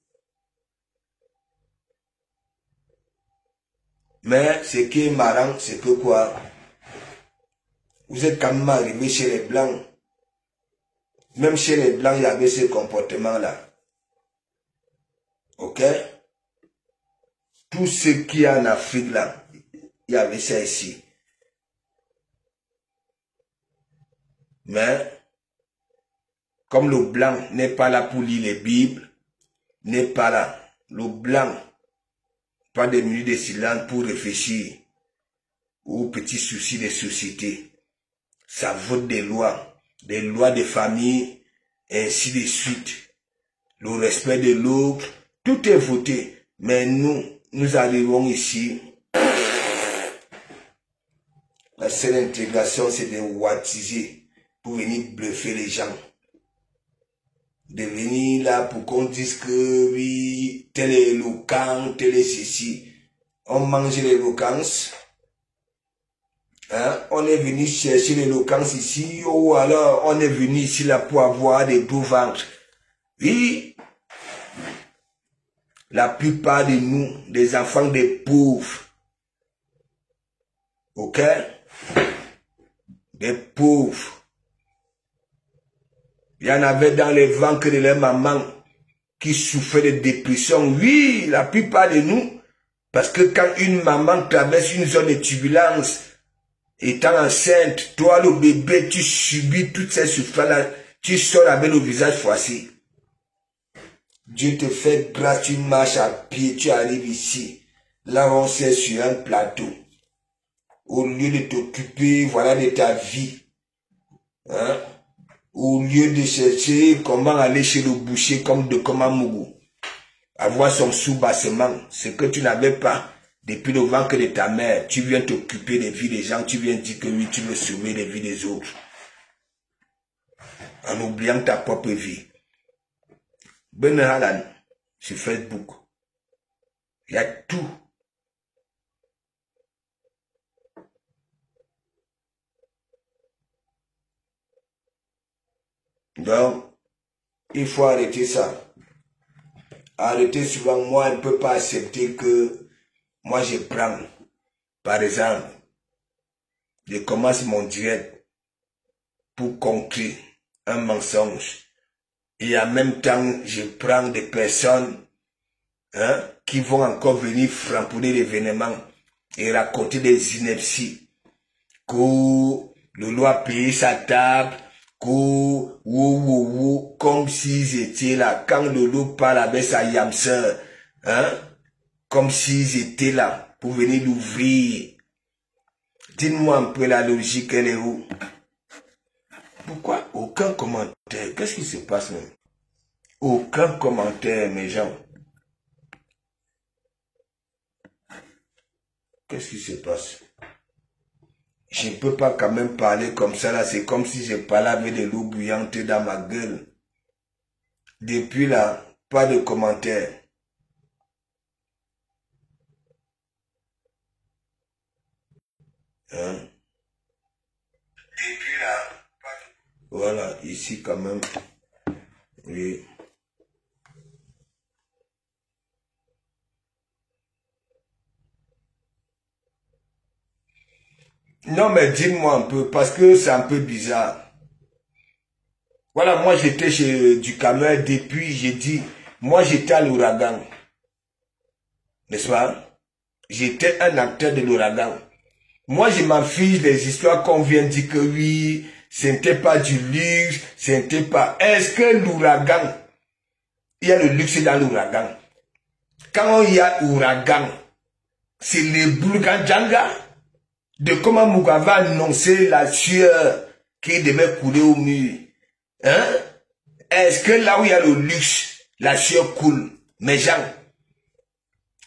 S5: Mais ce qui est marrant, c'est que quoi? Vous êtes quand même arrivé chez les Blancs. Même chez les Blancs, il y avait ce comportement-là. Ok? Tout ce qu'il y a en Afrique, là, il y avait ça ici. Mais, comme le Blanc n'est pas là pour lire les Bibles, n'est pas là. Le Blanc, pas des minutes de silence pour réfléchir aux petits soucis des sociétés. Ça vote des lois de famille, et ainsi de suite. Le respect de l'autre, tout est voté. Mais nous arrivons ici. La seule intégration, c'est de wattiser pour venir bluffer les gens. De venir là pour qu'on dise que oui, tel est éloquent, tel est ceci. On mange l'éloquence. Hein? On est venu chercher l'éloquence ici, ou alors on est venu ici là pour avoir des beaux ventres. Oui, la plupart de nous, des enfants des pauvres, ok, des pauvres, il y en avait dans les ventres de leur maman qui souffraient de dépression. Oui, la plupart de nous, parce que quand une maman traverse une zone de turbulence, étant enceinte, toi le bébé, tu subis toutes ces souffrances-là, tu sors avec le visage froissé. Dieu te fait grâce, tu marches à pied, tu arrives ici. Là, on s'est sur un plateau. Au lieu de t'occuper, voilà, de ta vie. Hein? Au lieu de chercher comment aller chez le boucher comme de Komamougou. Avoir son sous-bassement, ce que tu n'avais pas. Depuis le ventre de ta mère, tu viens t'occuper des vies des gens, tu viens dire que oui, tu veux sauver les vies des autres. En oubliant ta propre vie. Ben Halan, sur Facebook, il y a tout. Donc, il faut arrêter ça. Arrêter souvent, moi, je ne peux pas accepter que moi je prends, par exemple, je commence mon direct pour conclure un mensonge. Et en même temps, je prends des personnes qui vont encore venir framponner l'événement et raconter des inepties. Que le loi a payé sa table, comme s'ils étaient là. Quand le loup parle avec sa yamseur, comme s'ils étaient là pour venir l'ouvrir. Dites-moi un peu la logique, elle est où? Pourquoi aucun commentaire? Qu'est-ce qui se passe même? Aucun commentaire, mes gens. Qu'est-ce qui se passe? Je ne peux pas quand même parler comme ça là. C'est comme si je parlais avec de l'eau bouillante dans ma gueule. Depuis là, pas de commentaires. Hein? Depuis là, pas de... Voilà, ici quand même. Oui. Non, mais dis-moi un peu, parce que c'est un peu bizarre. Voilà, moi j'étais chez Ducamel depuis, j'ai dit, moi j'étais à l'ouragan. N'est-ce pas? J'étais un acteur de l'ouragan. Moi je m'en fiche des histoires qu'on vient de dire que oui, ce n'était pas du luxe, ce n'était pas... Est-ce que l'ouragan, il y a le luxe dans l'ouragan? Quand il y a ouragan, c'est les Boulgandjanga de comment Mugabe a annoncé la sueur qui devait couler au mur. Hein? Est-ce que là où il y a le luxe, la sueur coule? Mes gens,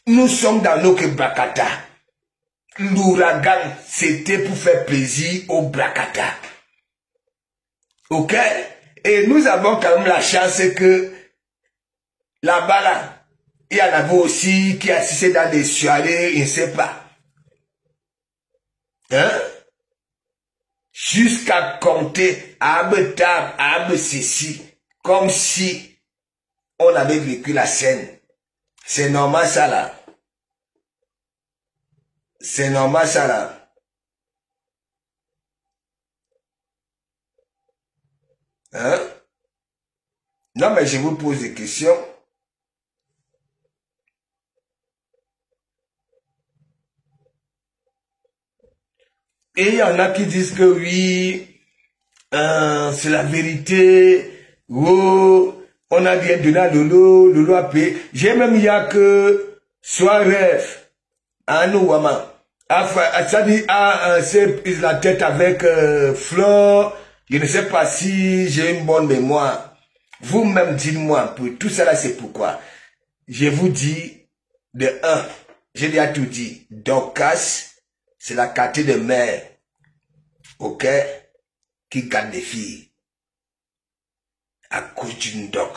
S5: nous sommes dans nos Brakata. L'ouragan, c'était pour faire plaisir aux Brakata. Ok? Et nous avons quand même la chance que là-bas, là, il y en avait aussi qui assistaient dans des soirées, il ne sait pas. Hein? Jusqu'à compter Abe Tab, Abe Sissi, comme si on avait vécu la scène. C'est normal ça là. C'est normal ça là. Hein? Non mais je vous pose des questions. Et il y en a qui disent que oui, c'est la vérité. Oh, on a bien donné à Lolo, Lolo a payé. J'ai même il y a que soit rêve. Ah nous, maman. Ça dit, c'est la tête avec Flore. Je ne sais pas si j'ai une bonne mémoire. Vous-même, dites-moi un peu. Tout ça là, c'est pourquoi. Je vous dis, de un, j'ai déjà tout dit. Dorcas, c'est la quartier de mère. Ok? Qui garde des filles. À cause d'une doc.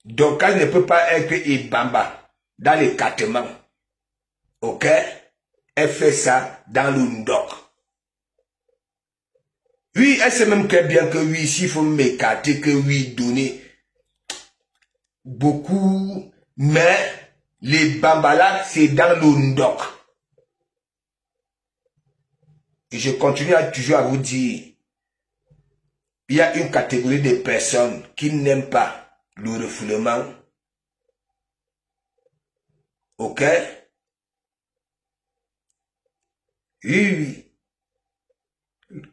S5: Dorcas ne peut pas être Ibamba dans les quartements. Ok? Elle fait ça dans l'Undoc. Oui, elle sait même très bien que oui, s'il faut m'écarter, que oui, donner beaucoup, mais les Bambala, c'est dans l'Undoc. Et je continue toujours à vous dire, il y a une catégorie de personnes qui n'aiment pas le refoulement. Ok? Oui.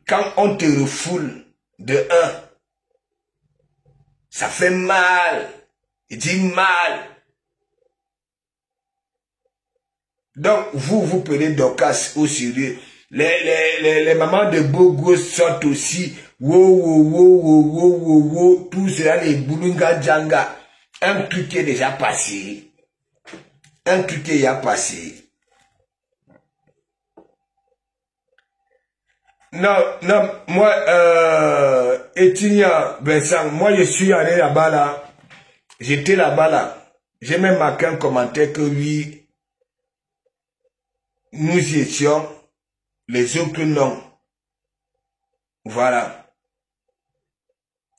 S5: Quand on te refoule de un, ça fait mal. Il dit mal. Donc, vous prenez Dorcas au sérieux. Les mamans de Bogo sortent aussi. Wow. Tout cela, les Boulunga Djanga. Un truc qui est déjà passé. Un truc qui est déjà passé. Non, moi, Etinia, Vincent, moi je suis allé là-bas là. J'étais là-bas là. J'ai même marqué un commentaire que oui, nous y étions. Les autres non. Voilà.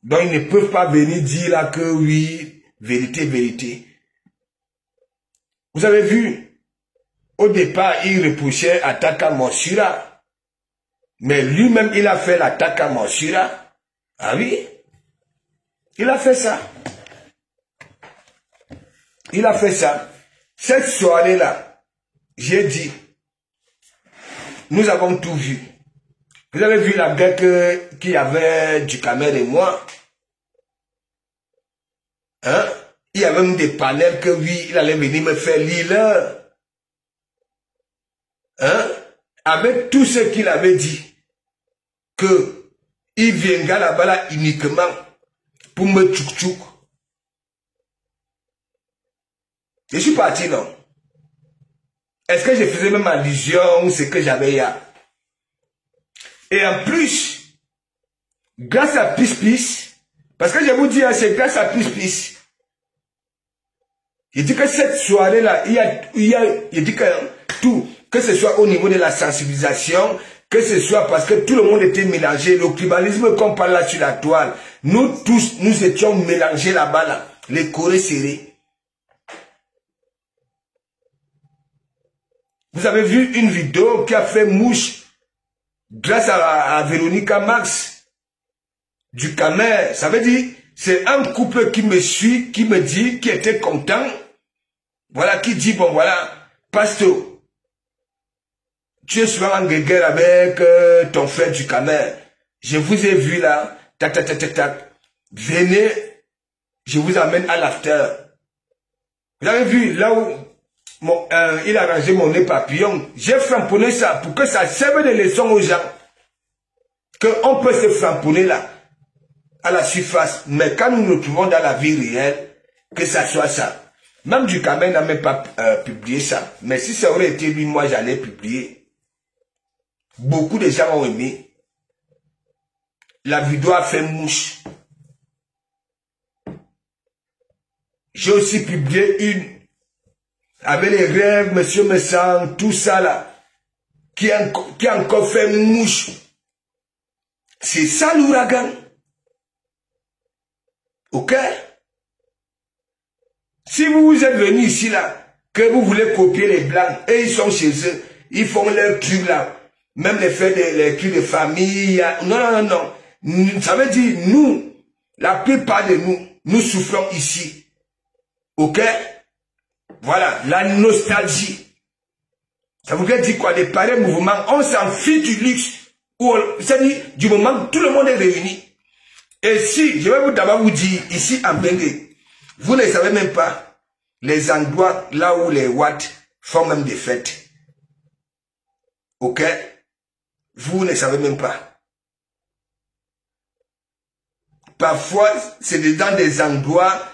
S5: Donc ils ne peuvent pas venir dire là que oui, vérité. Vous avez vu, au départ, il reprochait attaque à Monsura. Mais lui-même, il a fait l'attaque à Monsura. Ah oui? Il a fait ça. Il a fait ça. Cette soirée-là, j'ai dit, nous avons tout vu. Vous avez vu la guerre qu'il y avait Ducamel et moi. Hein? Il y avait même des panels que oui, il allait venir me faire lire. Hein? avec tout ce qu'il avait dit, que il viendra là-bas là uniquement pour me tchouk-tchouk. Je suis parti, non? Est-ce que je faisais même allusion à ce que j'avais là? Et en plus, grâce à Pis, parce que je vous dis, c'est grâce à Pis. Je dis que cette soirée-là, je dis que tout, que ce soit au niveau de la sensibilisation, que ce soit parce que tout le monde était mélangé, le tribalisme qu'on parle là sur la toile, nous tous, nous étions mélangés là-bas, là, les corées serrés. Vous avez vu une vidéo qui a fait mouche grâce à Véronica Max du Camer. Ça veut dire, c'est un couple qui me suit, qui me dit, qui était content. Voilà, qui dit, bon voilà, pasteur, tu es souvent en guerre avec ton frère du Camer. Je vous ai vu là, tac. Venez, je vous amène à l'after. Vous avez vu là où il a rangé mon nez papillon. J'ai framponné ça pour que ça serve de leçon aux gens. Qu'on peut se framponner là, à la surface. Mais quand nous nous trouvons dans la vie réelle, que ça soit ça. Même du Camer n'a même pas publié ça. Mais si ça aurait été lui, moi j'allais publier. Beaucoup de gens ont aimé. La vidéo a fait mouche. J'ai aussi publié une avec les rêves, monsieur Messang, tout ça là, qui a encore fait mouche. C'est ça l'ouragan. Ok? Si vous êtes venu ici là, que vous voulez copier les blancs, et ils sont chez eux, ils font leurs trucs là, même les faits les trucs de famille, non. Ça veut dire, nous, la plupart de nous, nous souffrons ici. Ok? Voilà, la nostalgie. Ça veut dire quoi? Les pareils mouvements, on s'en fiche du luxe. C'est-à-dire, du moment où tout le monde est réuni. Et si, je vais d'abord vous dire, ici en Bengue, vous ne savez même pas les endroits là où les Watts font même des fêtes. Ok? Vous ne savez même pas. Parfois, c'est dans des endroits,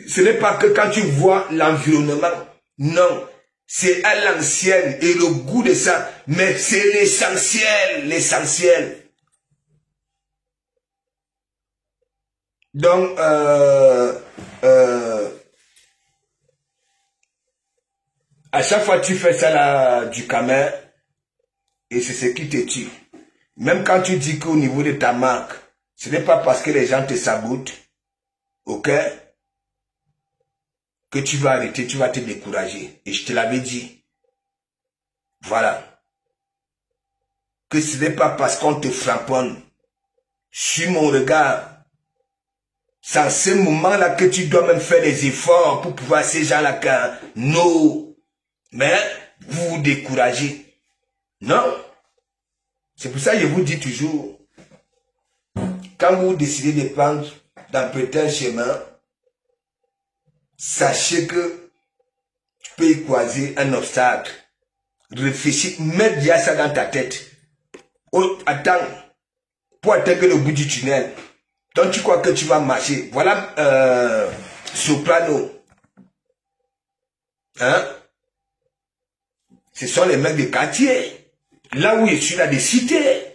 S5: ce n'est pas que quand tu vois l'environnement, non. C'est à l'ancienne et le goût de ça, mais c'est l'essentiel. Donc, à chaque fois tu fais ça là, du Camer, et c'est ce qui te tue. Même quand tu dis qu'au niveau de ta marque, ce n'est pas parce que les gens te sabotent, ok, que tu vas arrêter, tu vas te décourager. Et je te l'avais dit. Voilà. Que ce n'est pas parce qu'on te frapponne sur mon regard. C'est en ce moment-là que tu dois même faire des efforts pour pouvoir ces gens-là. Non. Mais vous vous découragez. Non. C'est pour ça que je vous dis toujours, quand vous décidez de prendre d'emprunter un chemin, sachez que tu peux y croiser un obstacle. Réfléchis, mets déjà ça dans ta tête. Oh, attends, pour atteindre le bout du tunnel. Donc tu crois que tu vas marcher. Voilà Soprano. Hein? Ce sont les mecs des quartiers. Là où je suis là, des cités.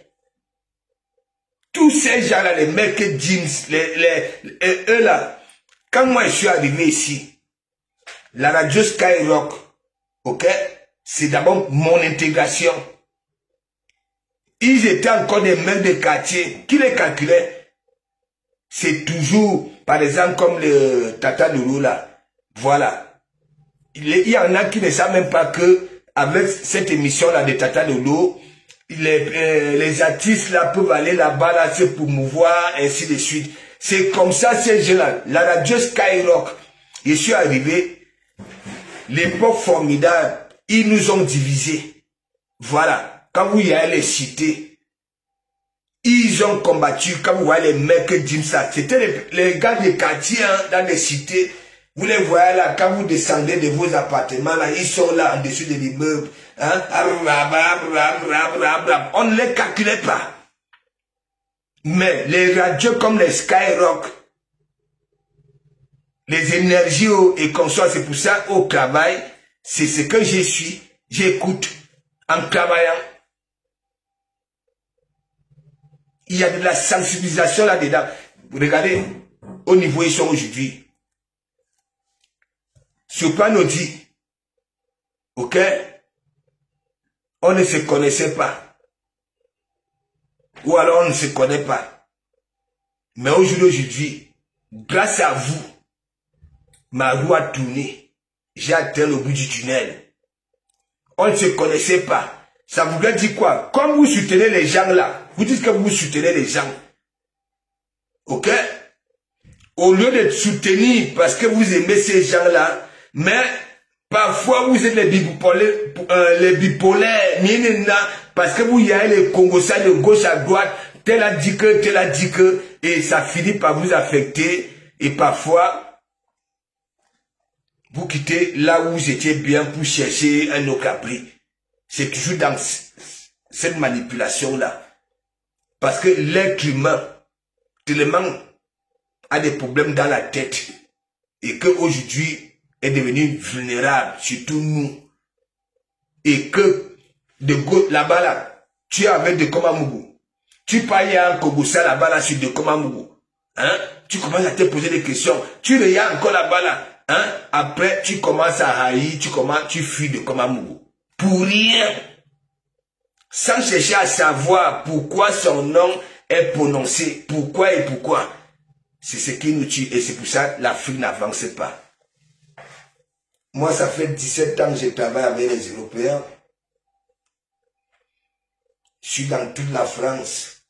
S5: Tous ces gens-là, les mecs jeans, eux là. Quand moi je suis arrivé ici, la radio Skyrock, ok, c'est d'abord mon intégration. Ils étaient encore des mecs de quartier qui les calculaient. C'est toujours, par exemple, comme le Tata Lolo là. Voilà. Il y en a qui ne savent même pas que avec cette émission là de Tata Lolo, les artistes là peuvent aller là-bas là, se promouvoir, ainsi de suite. C'est comme ça ces gens-là. La radio Skyrock, je suis arrivé, l'époque formidable, ils nous ont divisés. Voilà. Quand vous y allez les cités, ils ont combattu. Quand vous voyez les mecs Jimsa, c'était les gars des quartiers hein, dans les cités. Vous les voyez là, quand vous descendez de vos appartements, là, ils sont là en dessus de l'immeuble. Hein? On ne les calculait pas. Mais les radios comme les Skyrock, les énergies et consorts, c'est pour ça, au travail, c'est ce que je suis, j'écoute en travaillant. Il y a de la sensibilisation là-dedans. Regardez, au niveau où ils sont aujourd'hui. Soprano dit, ok, on ne se connaissait pas. Ou alors on ne se connaît pas. Mais aujourd'hui, grâce à vous, ma roue a tourné. J'ai atteint le bout du tunnel. On ne se connaissait pas. Ça voudrait dire quoi? Comme vous soutenez les gens là, vous dites que vous soutenez les gens. Ok? Au lieu de soutenir parce que vous aimez ces gens-là, mais parfois vous êtes les bipolaires, parce que vous y avez les Congolais de gauche à droite, tel a dit que, et ça finit par vous affecter, et parfois, vous quittez là où vous étiez bien pour chercher un autre abri. C'est toujours dans cette manipulation-là. Parce que l'être humain, tellement a des problèmes dans la tête, et qu'aujourd'hui, est devenu vulnérable, surtout nous. Et que là-bas là, tu avais de Komamougou. Tu parlais à un Kogossa là-bas là sur de Komamougou. Hein? Tu commences à te poser des questions. Tu regardes encore là-bas là. Hein? Après, tu commences à haïr, tu fuis de Komamougou. Pour rien. Sans chercher à savoir pourquoi son nom est prononcé. Pourquoi et pourquoi. C'est ce qui nous tue. Et c'est pour ça que l'Afrique n'avance pas. Moi, ça fait 17 ans que je travaille avec les Européens. Je suis dans toute la France.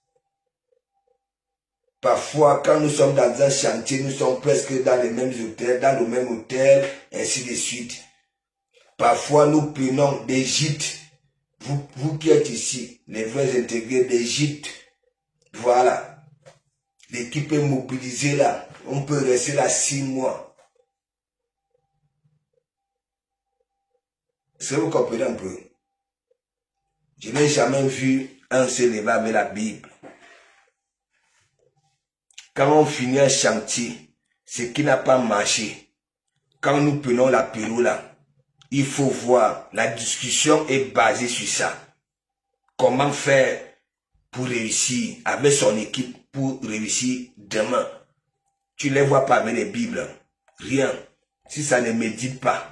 S5: Parfois, quand nous sommes dans un chantier, nous sommes presque dans les mêmes hôtels, dans le même hôtel, ainsi de suite. Parfois, nous prenons des gîtes. Vous qui êtes ici, les vrais intégrés des gîtes. Voilà. L'équipe est mobilisée là. On peut rester là 6 mois. Est-ce que vous comprenez un peu? Je n'ai jamais vu un se lever avec la Bible. Quand on finit un chantier, ce qui n'a pas marché, quand nous prenons l'apéro là, il faut voir, la discussion est basée sur ça. Comment faire pour réussir avec son équipe, pour réussir demain. Tu ne les vois pas avec les Bibles. Rien. Si ça ne médite pas.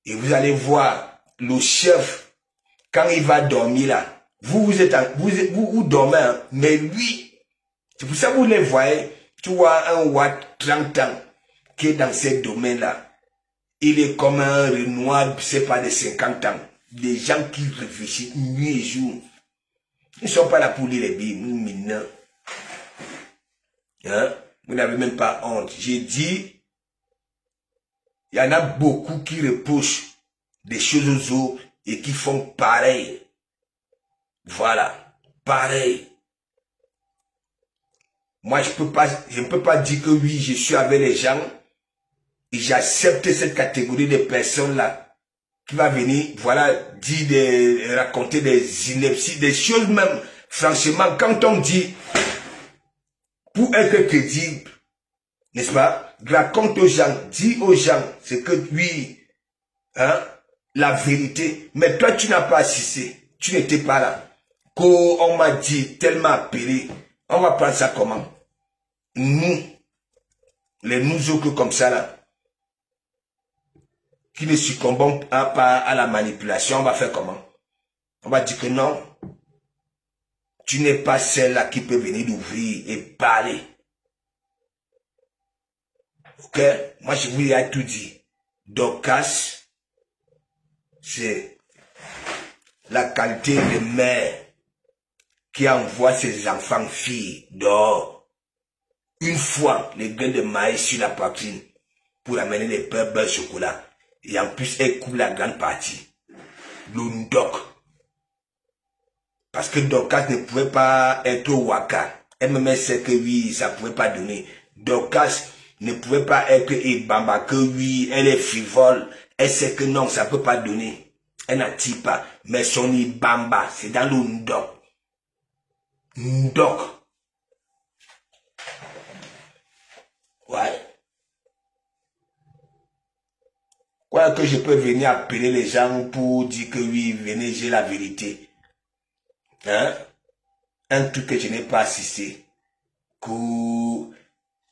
S5: Et vous allez voir le chef, quand il va dormir là, vous dormez, hein, mais lui, c'est pour ça que vous les voyez, tu vois un Watt 30 ans qui est dans ce domaine-là. Il est comme un Renoir, c'est pas de 50 ans. Des gens qui réfléchissent nuit et jour. Ils ne sont pas là pour lire les Bibles, maintenant. Hein? Vous n'avez même pas honte. J'ai dit, il y en a beaucoup qui reprochent des choses aux autres et qui font pareil. Voilà, pareil. Moi, je ne peux pas dire que oui, je suis avec les gens et j'accepte cette catégorie de personnes-là qui va venir, voilà, raconter des inepties, des choses même. Franchement, quand on dit, pour être crédible, n'est-ce pas? Raconte aux gens, dis aux gens ce que oui, hein, la vérité. Mais toi, tu n'as pas assisté, tu n'étais pas là. Quand on m'a dit, tellement appelé, on va prendre ça comment? Nous, les nous autres comme ça là, qui ne succombons pas à la manipulation, on va faire comment? On va dire que non, tu n'es pas celle-là qui peut venir d'ouvrir et parler. Ok? Moi, je vous ai tout dit. Dorcas, c'est la qualité de mère qui envoie ses enfants filles dehors. Une fois, les grains de maïs sur la poitrine pour amener les beurre, beurre, chocolat. Et en plus, elle coupe la grande partie. Le Ndok. Parce que Dorcas ne pouvait pas être au Waka. Elle me met ce que oui, ça ne pouvait pas donner. Dorcas, ne pouvait pas être Ibamba, que oui, elle est frivole, elle sait que non, ça ne peut pas donner. Elle n'attire pas. Mais son Ibamba, c'est dans le Ndok. Ndok. Ouais. Quoi que je peux venir appeler les gens pour dire que oui, venez, j'ai la vérité. Hein? Un truc que je n'ai pas assisté.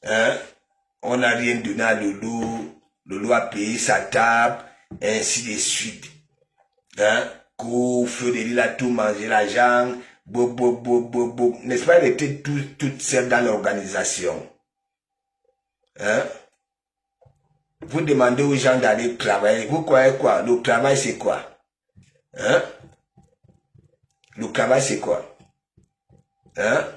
S5: Hein? On n'a rien donné à Lolo. Lolo a payé sa table, ainsi de suite. Hein? Feu de l'île a tout mangé l'argent. N'est-ce pas, elle était toute seule dans l'organisation. Hein? Vous demandez aux gens d'aller travailler. Vous croyez quoi? Le travail, c'est quoi? Hein? Le travail, c'est quoi? Hein?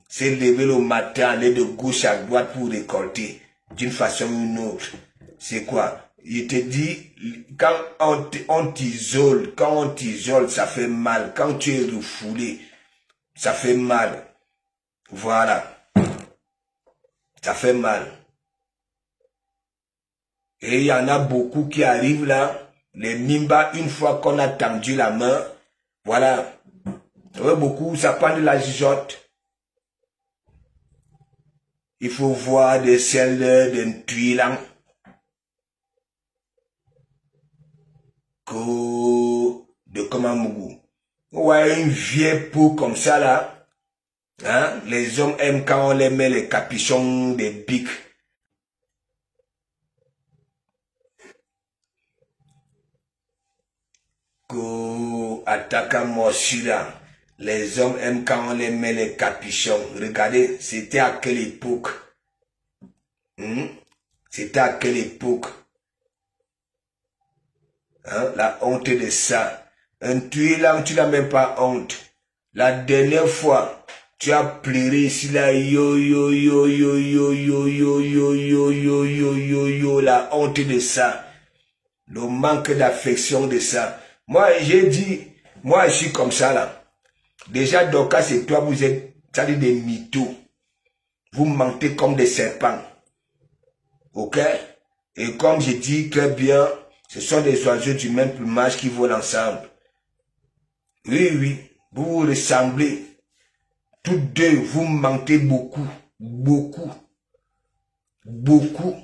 S5: C'est lever le matin, aller de gauche à droite pour récolter d'une façon ou d'une autre. C'est quoi? Je te dis, quand on t'isole, ça fait mal. Quand tu es refoulé, ça fait mal. Voilà. Ça fait mal. Et il y en a beaucoup qui arrivent là, les Mimba, une fois qu'on a tendu la main, voilà. Beaucoup, ça prend de la gigote. Il faut voir des selles d'un tuilan. De Komamougou. Ouais, une vieille peau comme ça là. Hein? Les hommes aiment quand on les met les capuchons des bics. Attaquant Moshira. Les hommes aiment quand on les met les capuchons. Regardez, c'était à quelle époque? C'était à quelle époque? Hein? La honte de ça. Un tuilan, tu n'as même pas honte. La dernière fois, tu as pleuré ici là, yo, la honte de ça. Le manque d'affection de ça. Moi, j'ai dit, moi, je suis comme ça là. Déjà, Doka, c'est toi, vous êtes, ça dit des mythos. Vous mentez comme des serpents. Ok? Et comme je dis très bien, ce sont des oiseaux du même plumage qui volent ensemble. Oui, oui, vous vous ressemblez. Tous deux, vous mentez beaucoup. Beaucoup. Beaucoup.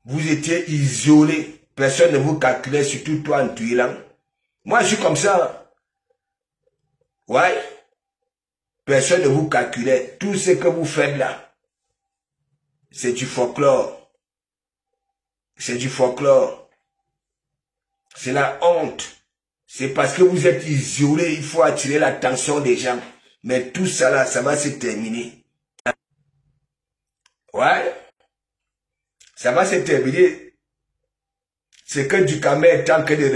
S5: Vous étiez isolés. Personne ne vous calculait, surtout toi en tuilant. Moi, je suis comme ça. Ouais. Personne ne vous calculait. Tout ce que vous faites là, c'est du folklore. C'est du folklore. C'est la honte. C'est parce que vous êtes isolés, il faut attirer l'attention des gens. Mais tout ça là, ça va se terminer. Ouais. Ça va se terminer. C'est que Dukamé est en train de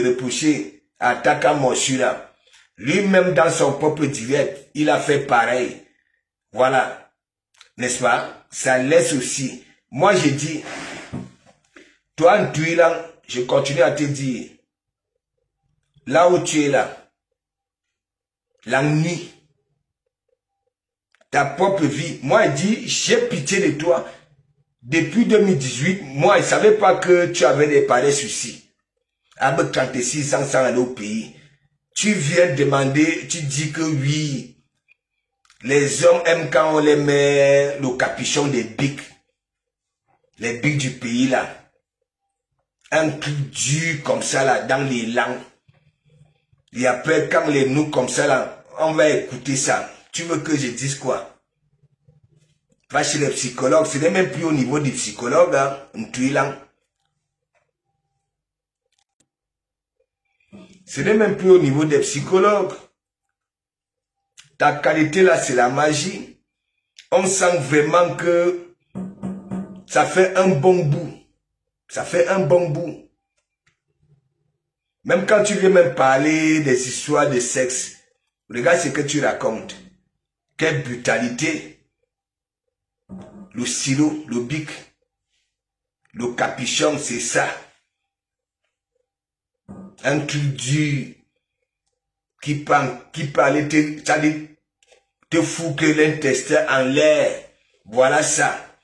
S5: reprocher à Taka Moshira. Lui-même dans son propre direct, il a fait pareil. Voilà. N'est-ce pas? Ça laisse aussi. Moi, j'ai dit, toi, en tuilant, je continue à te dire, là où tu es là, la nuit, ta propre vie, moi, je dis, j'ai pitié de toi. Depuis 2018, moi, je ne savais pas que tu avais des pareils soucis. Avec 36 ans sans aller au pays. Tu viens demander, tu dis que oui, les hommes aiment quand on les met le capuchon des bics. Les bics du pays là. Un truc dur comme ça là, dans les langues. Et après, quand les nous comme ça là, on va écouter ça. Tu veux que je dise quoi? Va chez les psychologues, ce n'est même plus au niveau des psychologues, hein, ce n'est même plus au niveau des psychologues. Ta qualité là, c'est la magie. On sent vraiment que ça fait un bon bout. Ça fait un bon bout. Même quand tu viens même parler des histoires de sexe, regarde ce que tu racontes. Quelle brutalité. Le silo, le bic, le capuchon, c'est ça. Un truc dur qui parlait te foutre l'intestin en l'air. Voilà ça.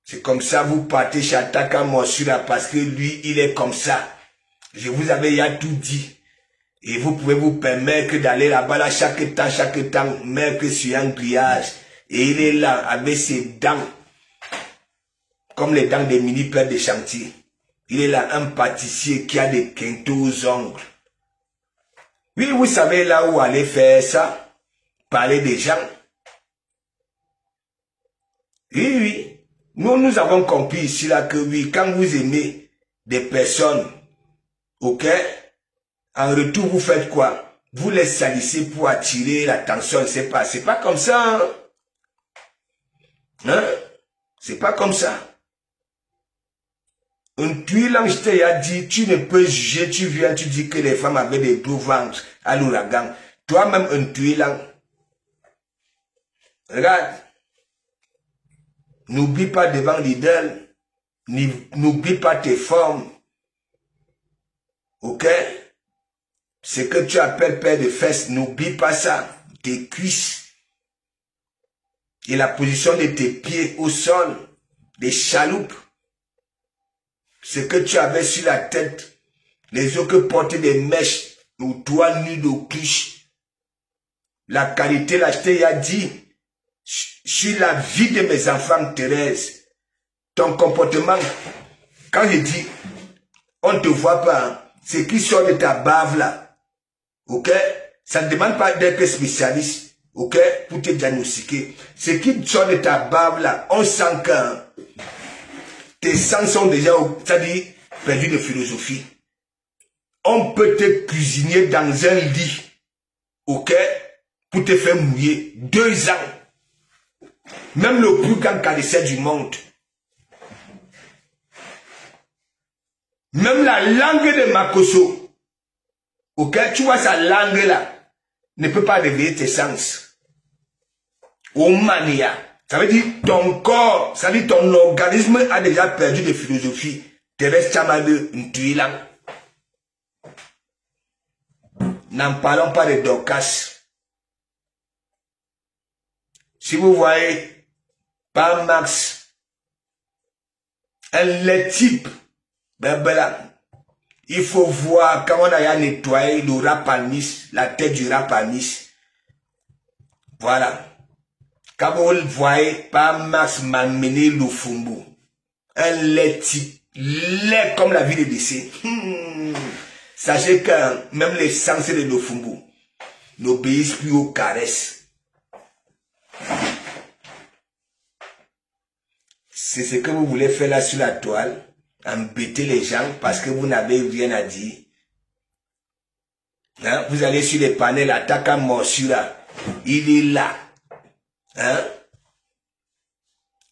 S5: C'est comme ça, vous partez chez Ataka Monsura parce que lui, il est comme ça. Je vous avais déjà tout dit. Et vous pouvez vous permettre d'aller là-bas, là, chaque temps, mettre sur un grillage. Et il est là, avec ses dents, comme les dents des mini-pères de chantier. Il est là, un pâtissier qui a des quintaux aux ongles. Oui, vous savez là où aller faire ça, parler des gens. Oui, oui. Nous avons compris ici là que oui, quand vous aimez des personnes, ok, en retour vous faites quoi? Vous les salissez pour attirer l'attention, c'est pas comme ça, hein? C'est pas comme ça. Un tuilant, je t'ai dit, tu ne peux juger, tu viens, tu dis que les femmes avaient des gros ventres à l'ouragan. Toi-même, un tuilant. Regarde. N'oublie pas devant l'idole, n'oublie pas tes formes. Ok? Ce que tu appelles paire de fesses, n'oublie pas ça. Tes cuisses. Et la position de tes pieds au sol. Des chaloupes. Ce que tu avais sur la tête. Les autres que portaient des mèches. Ou toi nu de cliché. La qualité, là, je t'ai dit. Sur la vie de mes enfants, Thérèse, ton comportement, quand je dis, on ne te voit pas, hein, ce qui sort de ta bave là, ok, ça ne demande pas d'être spécialiste, ok, pour te diagnostiquer. Ce qui sort de ta bave là, on sent que hein, tes sens sont déjà, c'est-à-dire, perdus de philosophie. On peut te cuisiner dans un lit, ok, pour te faire mouiller 2 ans. Même le plus grand caresseur du monde. Même la langue de Makoso. Ok, tu vois sa langue là. Ne peut pas réveiller tes sens. Omania. Ça veut dire ton corps, ça veut dire ton organisme a déjà perdu de philosophie. Thérèse Tchamadeu Ntuilang. N'en parlons pas de Dorcas. Si vous voyez, par Max, un type, ben là, il faut voir quand on a nettoyé le rapanis, la tête du rapanis. Voilà. Quand vous voyez, par Max m'a mené le fumbu. Un type, laid comme la vie de décès. Sachez que même les sens de l'ofumbu n'obéissent plus aux caresses. C'est ce que vous voulez faire là sur la toile, embêter les gens parce que vous n'avez rien à dire. Hein? Vous allez sur les panels, Ataka Monsura, il est là. Hein?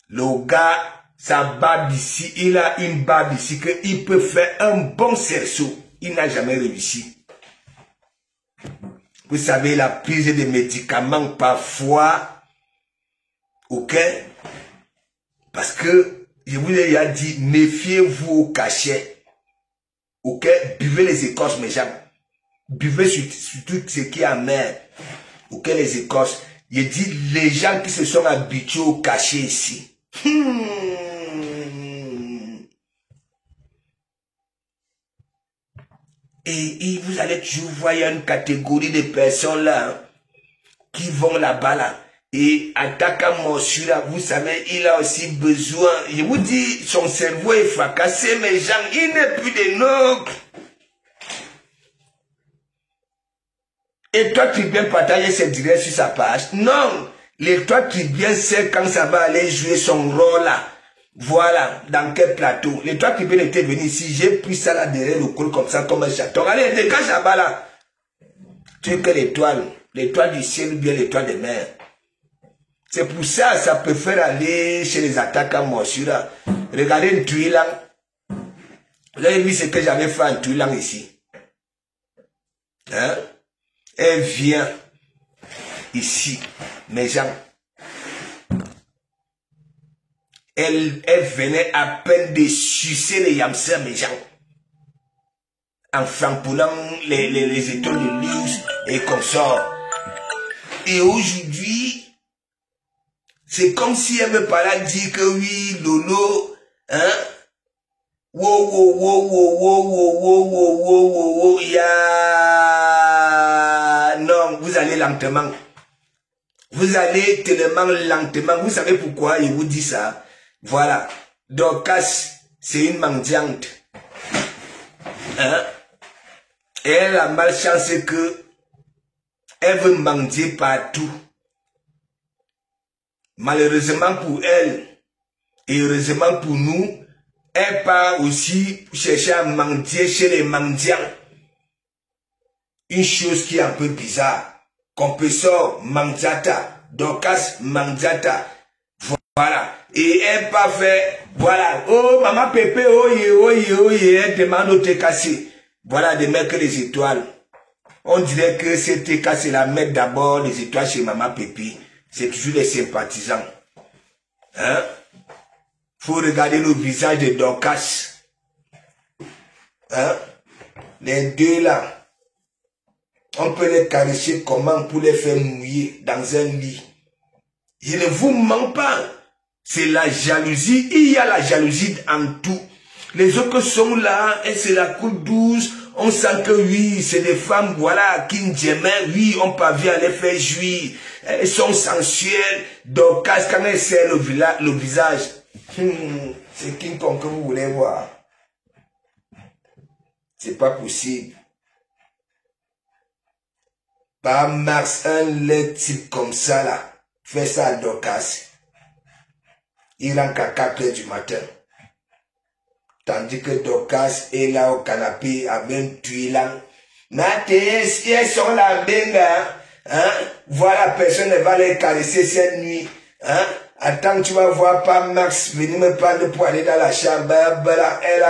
S5: Le gars, sa barbe ici, il a une barbe ici qu'il peut faire un bon cerceau. Il n'a jamais réussi. Vous savez, la prise de médicaments parfois, ok? Parce que, je vous ai déjà dit, méfiez-vous au cachet. Ok? Buvez les écorces, mes gens. Buvez sur tout ce qui est amer. Ok, les écorces. Je dis, les gens qui se sont habitués au cachet ici. Et vous allez toujours voir une catégorie de personnes là, hein, qui vont là-bas là. Et Ataka Monsura, vous savez, il a aussi besoin, je vous dis, son cerveau est fracassé, mes gens, il n'est plus de nôtres. Et toi, tu viens partager ce direct sur sa page. Non, les toi, tu viens sait quand ça va aller jouer son rôle là. Voilà, dans quel plateau. Les toi, tu viens était venu ici, j'ai pris ça là derrière le col comme ça, comme un chaton. Allez, dégage là-bas là. Tu es que l'étoile du ciel ou bien l'étoile des mers. C'est pour ça, ça préfère aller chez les Ataka Monsura. Regardez une Ntuilang. Vous avez vu ce que j'avais fait en Ntuilang ici. Hein? Elle vient ici, mes gens. Elle venait à peine de sucer les yamsers, mes gens. En frapponnant les étoiles de luxe et comme ça. Et aujourd'hui, C'est comme si elle veut pas dire que oui, Lolo, hein? Non, vous allez lentement. Vous allez tellement lentement. Vous savez pourquoi il vous dit ça? Voilà. Dorcas, c'est une mendiante. Hein? Et elle a malchance que elle veut mendier partout. Malheureusement pour elle, et heureusement pour nous, elle part aussi chercher à mendier chez les mendiants. Une chose qui est un peu bizarre. Compressor Mandiata, Dorcas Mandiata. Voilà. Et elle pas fait, voilà. Oh, maman Pépé, oh, elle demande au TKC. Voilà, de mettre les étoiles. On dirait que c'est TKC la mettre d'abord les étoiles chez maman Pépé. C'est toujours les sympathisants. Hein? Faut regarder le visage de Dorcas. Hein? Les deux là. On peut les caresser comment pour les faire mouiller dans un lit. Je ne vous mens pas. C'est la jalousie. Il y a la jalousie en tout. Les autres sont là et c'est la cour douce. On sent que oui, c'est des femmes, voilà, qui n'aimaient, oui, on parvient à les faire jouir. Elles sont sensuelles. Donc, quand elles serrent le visage, c'est King Kong que vous voulez voir. C'est pas possible. Par Max, un lait type comme ça, là, fait ça à Dorcas. Il rentre à 4 h du matin. Tandis que Dorcas est là au canapé avec un tuilant. Mathé, si elles sont là, benga, hein? Voilà, personne ne va les caresser cette nuit. Hein? Attends que tu vas voir pas Max venir me prendre pour aller dans la chambre. Elle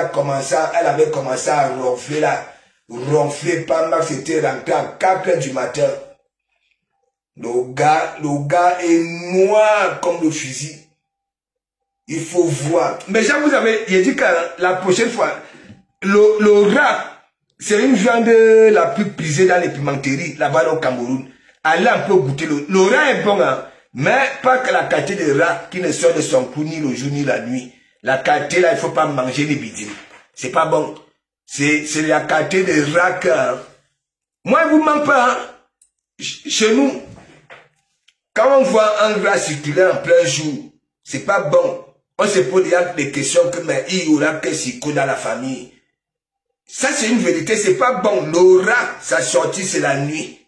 S5: avait commencé à ronfler là. Ronfler, pas Max était rentré à 4 h du matin. Le gars est noir comme le fusil. Il faut voir. Mais genre, vous avez, j'ai dit que la prochaine fois, le rat, c'est une viande la plus prisée dans les pimenteries, là-bas au Cameroun. Allez un peu goûter le rat est bon, hein, mais pas que la qualité de rat qui ne sort de son cou ni le jour ni la nuit. La qualité là, il faut pas manger les bidiles. C'est pas bon. C'est la qualité de rat que, moi, je vous mens pas, hein. Chez nous, quand on voit un rat circuler en plein jour, c'est pas bon. On se pose des questions que, mais il y aura que Siko dans la famille. Ça, c'est une vérité, c'est pas bon. Le rat, sa sortie, c'est la nuit.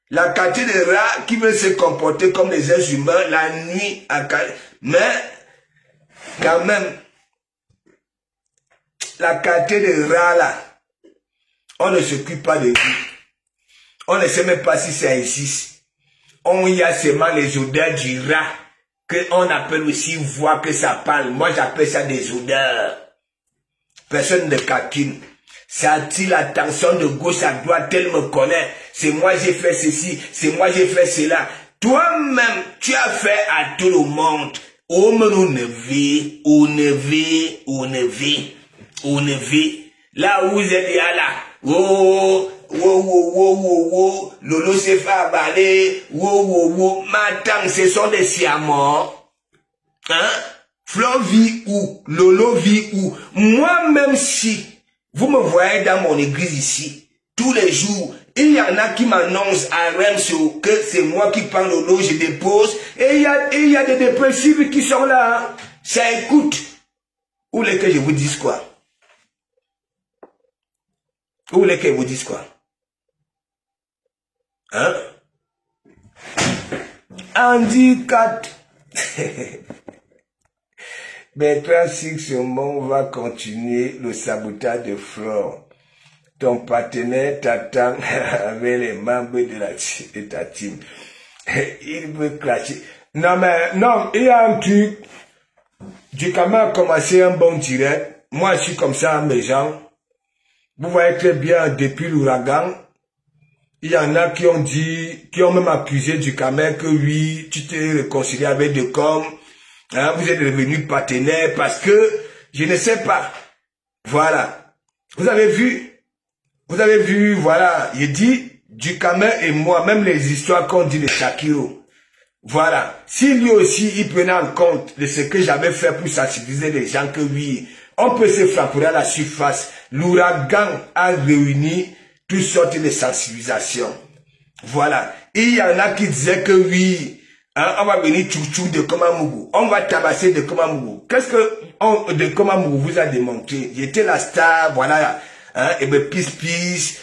S5: La qualité de rat qui veut se comporter comme les êtres humains, la nuit, mais, quand même, la qualité de rat, là, on ne s'occupe pas de lui. On ne sait même pas si ça existe. On y a seulement les odeurs du rat. Qu'on appelle aussi voix que ça parle. Moi, j'appelle ça des odeurs. Personne ne calcule. Ça attire l'attention de gauche à droite, tel me connaît. C'est moi, j'ai fait ceci. C'est moi, j'ai fait cela. Toi-même, tu as fait à tout le monde. On ne vit. Là où vous êtes là. Lolo s'est fait avaler. Maintenant, ce sont des siamots. Hein? Flo vit où? Lolo vit où? Moi-même, si vous me voyez dans mon église ici, tous les jours, il y en a qui m'annoncent à Remso que c'est moi qui prends Lolo, je dépose. Et il y a des dépressifs qui sont là. Ça écoute. Où voulez que je vous dise quoi? Vous voulez que je vous dise quoi? Hein? Handicap. Bertrand Sixmon va continuer le sabotage de Flore. Ton partenaire t'attend avec les membres de ta team. Il veut clasher. Non, mais, non, il y a un truc. Du Kama a commencé un bon direct. Moi, je suis comme ça, mes gens. Vous voyez très bien, depuis l'ouragan, il y en a qui ont dit, qui ont même accusé du Kama que oui, tu t'es réconcilié avec Decom, hein, vous êtes devenus partenaires parce que, je ne sais pas. Voilà. Vous avez vu, voilà, il dit, du Kama et moi, même les histoires qu'on dit de Shakiro, Voilà. Si lui aussi, il prenait en compte de ce que j'avais fait pour sensibiliser les gens que oui, on peut se frapper à la surface. L'ouragan a réuni toutes sortes de sensibilisations. Voilà. Et il y en a qui disaient que oui, hein, on va venir tchou-tchou de Komamougou. On va tabasser de Komamougou. Qu'est-ce que de Komamougou vous a démontré? J'étais la star, voilà. Hein, et ben, peace,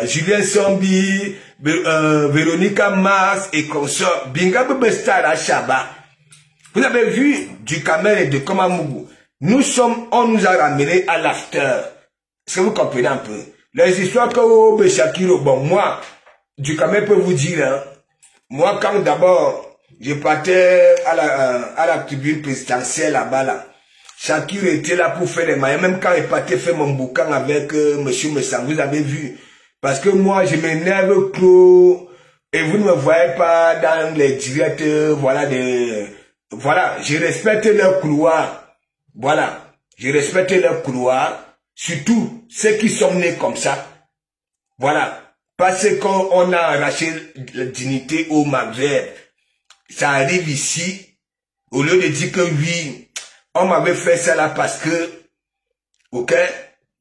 S5: Julien Sombi, Véronica Mars et consort. Binga Bebe Star à Chaba. Vous avez vu du Kamel et de Komamougou. On nous a ramené à l'after. Est-ce que vous comprenez un peu? Les histoires que Shakiro, bon, moi, du Kamel peut vous dire, hein, moi, quand d'abord, je partais à la tribune présidentielle là-bas, là, Shakiro était là pour faire les maillots, même quand il partait faire mon boucan avec Monsieur Messang, vous avez vu. Parce que moi, je m'énerve trop, et vous ne me voyez pas dans les directs, voilà, voilà, je respecte leur couloir. Voilà, je respecte leur couloir. Surtout ceux qui sont nés comme ça. Voilà, parce qu'on a arraché la dignité au Maghreb. Ça arrive ici, au lieu de dire que oui, on m'avait fait ça là parce que, ok,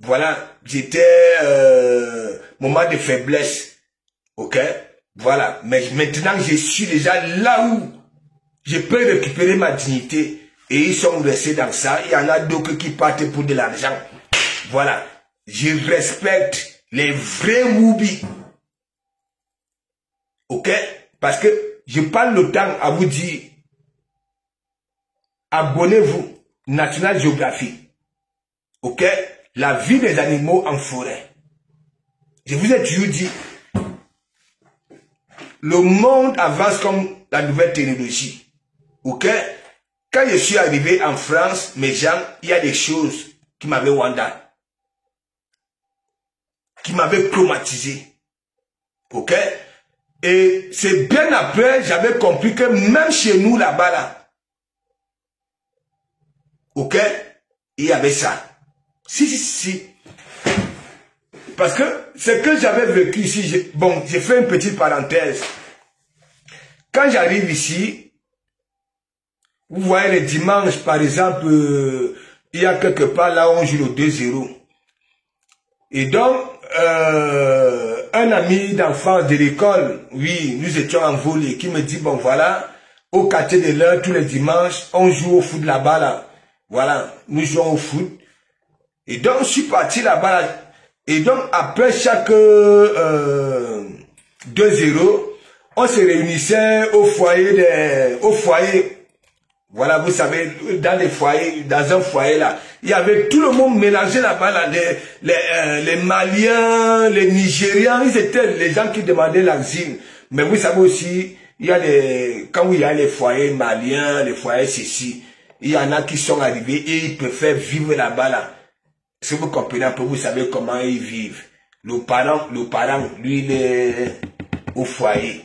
S5: voilà, j'étais moment de faiblesse, ok, voilà. Mais maintenant, je suis déjà là où je peux récupérer ma dignité. Et ils sont restés dans ça. Il y en a d'autres qui partent pour de l'argent. Voilà. Je respecte les vrais Woubi. Ok? Parce que je parle le temps à vous dire, abonnez-vous, National Geographic. Ok? La vie des animaux en forêt. Je vous ai toujours dit, le monde avance comme la nouvelle technologie. Ok? Quand je suis arrivé en France, mes gens, il y a des choses qui m'avaient wanda, qui m'avaient traumatisé. Ok? Et c'est bien après, j'avais compris que même chez nous là-bas, là, ok? Il y avait ça. Si. Parce que ce que j'avais vécu ici, bon, j'ai fait une petite parenthèse. Quand j'arrive ici, vous voyez les dimanches, par exemple, il y a quelque part là où on joue le 2-0. Et donc, un ami d'enfance de l'école, oui, nous étions en volley, qui me dit, bon voilà, au quartier de l'heure, tous les dimanches, on joue au foot là-bas, là. Voilà, nous jouons au foot. Et donc, je suis parti là-bas, là. Et donc, après chaque 2-0, on se réunissait au foyer. Voilà, vous savez, dans les foyers, dans un foyer là, il y avait tout le monde mélangé là-bas, là, les Maliens, les Nigérians, ils étaient les gens qui demandaient l'asile. Mais vous savez aussi, il y a quand il y a les foyers maliens, les foyers ceci, il y en a qui sont arrivés et ils préfèrent vivre là-bas, là. Si vous comprenez un peu, vous savez comment ils vivent. Le parent, lui, il est au foyer.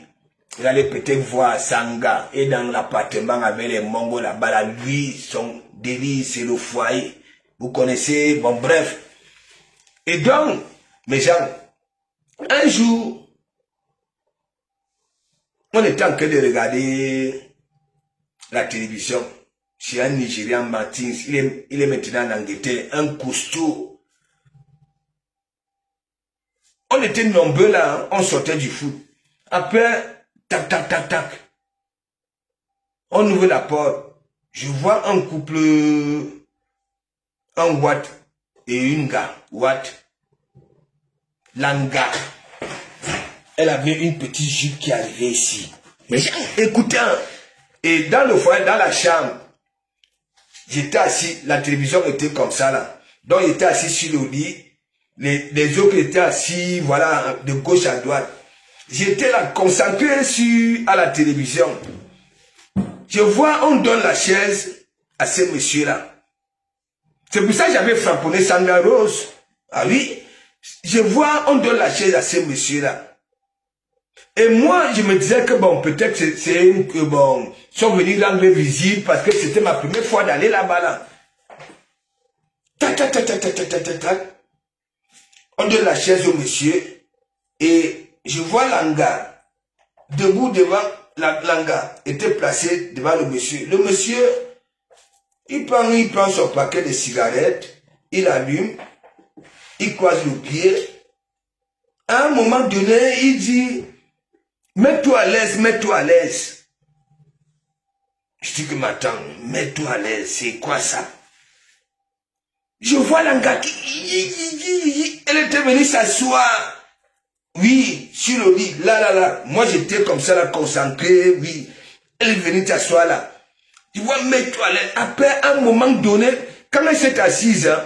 S5: Il allait peut-être voir Sanga et dans l'appartement avec les Mongols là-bas, là, lui, son délire, c'est le foyer. Vous connaissez, bon bref. Et donc, mes gens, un jour, on était en train de regarder la télévision chez un Nigérian, Martins, il est maintenant en Angleterre, un costaud. On était nombreux là, hein, on sortait du foot. Après, tac. On ouvre la porte. Je vois un couple, un Watt et une gars. Watt, Langa. Elle avait une petite jupe qui arrivait ici. Mais écoutez, et dans le foyer, dans la chambre, j'étais assis, la télévision était comme ça là. Donc j'étais assis sur le lit. Les autres étaient assis, voilà, de gauche à droite. J'étais là, concentré à la télévision. Je vois, on donne la chaise à ce monsieur-là. C'est pour ça que j'avais frapponné Sandra Rose. Ah oui, je vois, on donne la chaise à ce monsieur-là. Et moi, je me disais que bon, peut-être que bon, ils sont venus rendre visite parce que c'était ma première fois d'aller là-bas là. Tac. On donne la chaise au monsieur et je vois Langa, debout devant, Langa était placé devant le monsieur. Le monsieur, il prend son paquet de cigarettes, il allume, il croise le pied. À un moment donné, il dit, mets-toi à l'aise, mets-toi à l'aise. Je dis que m'attends, mets-toi à l'aise, c'est quoi ça? Je vois Langa qui, elle était venue s'asseoir. Oui, sur le lit, là. Moi, j'étais comme ça, là, concentré, oui. Elle est venue s'asseoir là. Tu vois, mets-toi à l'aise. Après, un moment donné, quand elle s'est assise, hein,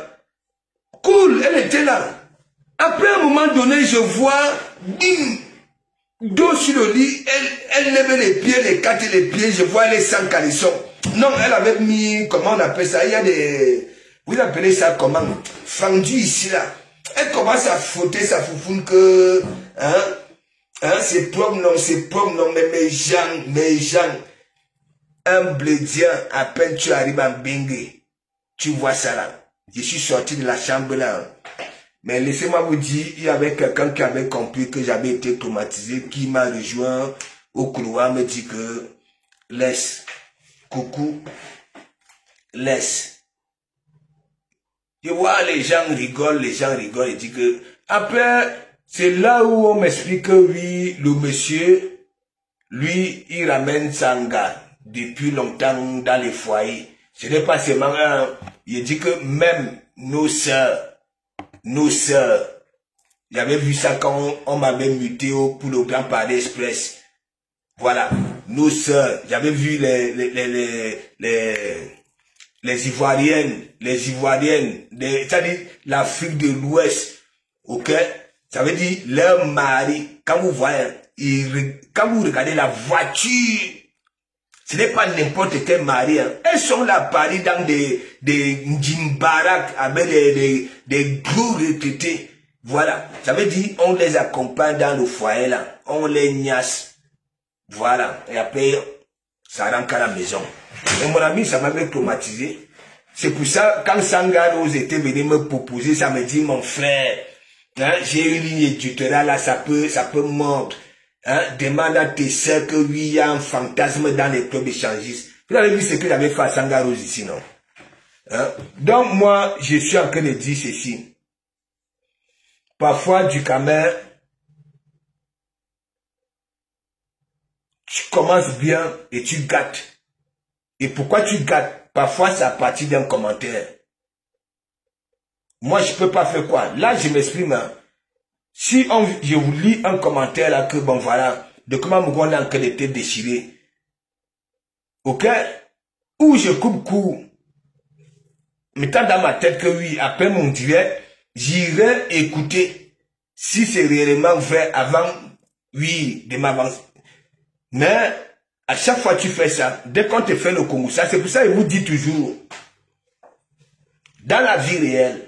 S5: cool, elle était là. Après un moment donné, je vois, bim, dos sur le lit, elle lève les pieds, les quatre les pieds, je vois elle est sans caleçon. Non, elle avait mis, comment on appelle ça, il y a des, vous appelez ça comment, fendu ici là. Elle commence à frotter sa foufoune que, c'est propre non, mais mes gens, un blédien, à peine tu arrives en Bengue, tu vois ça là. Je suis sorti de la chambre là. Mais laissez-moi vous dire, il y avait quelqu'un qui avait compris que j'avais été traumatisé, qui m'a rejoint au couloir, me dit que, laisse, coucou, laisse. Je vois les gens rigolent, et disent que, après, c'est là où on m'explique que oui, le monsieur, lui, il ramène Sanga depuis longtemps dans les foyers. Ce n'est pas seulement un, il dit que même nos sœurs, j'avais vu ça quand on m'avait muté pour le Grand Palais Express. Voilà, nos sœurs, j'avais vu les Ivoiriennes, c'est-à-dire l'Afrique de l'Ouest, ok? Ça veut dire leur mari, quand vous voyez, quand vous regardez la voiture, ce n'est pas n'importe quel mari, hein. Elles sont là, Paris, dans des Ndjimbarak, avec des gros retraités. Voilà, ça veut dire, on les accompagne dans le foyer, là, on les niasse. Voilà, et après, ça rentre à la maison. Et mon ami, ça m'avait traumatisé. C'est pour ça, quand Sangaros était venu me proposer, ça me dit, mon frère, hein, j'ai une ligne éditoriale là, ça peut mordre. Hein, demande à tes sœurs que oui, il y a un fantasme dans les clubs échangistes. Vous avez vu ce que j'avais fait à Sangaros ici, non? Hein? Donc moi, je suis en train de dire ceci. Parfois, du Camer, tu commences bien et tu gâtes. Et pourquoi tu gâtes? Parfois, c'est à partir d'un commentaire. Moi, je peux pas faire quoi? Là, je m'exprime. Hein. Si je vous lis un commentaire là que, bon voilà, de comment Mougon a en train d'être déchiré. Ok? Ou je coupe court. Mettant dans ma tête que oui, après mon direct, j'irai écouter si c'est réellement vrai avant, oui, de m'avancer. Mais, à chaque fois que tu fais ça, dès qu'on te fait le Congo, ça, c'est pour ça qu'il vous dit toujours, dans la vie réelle,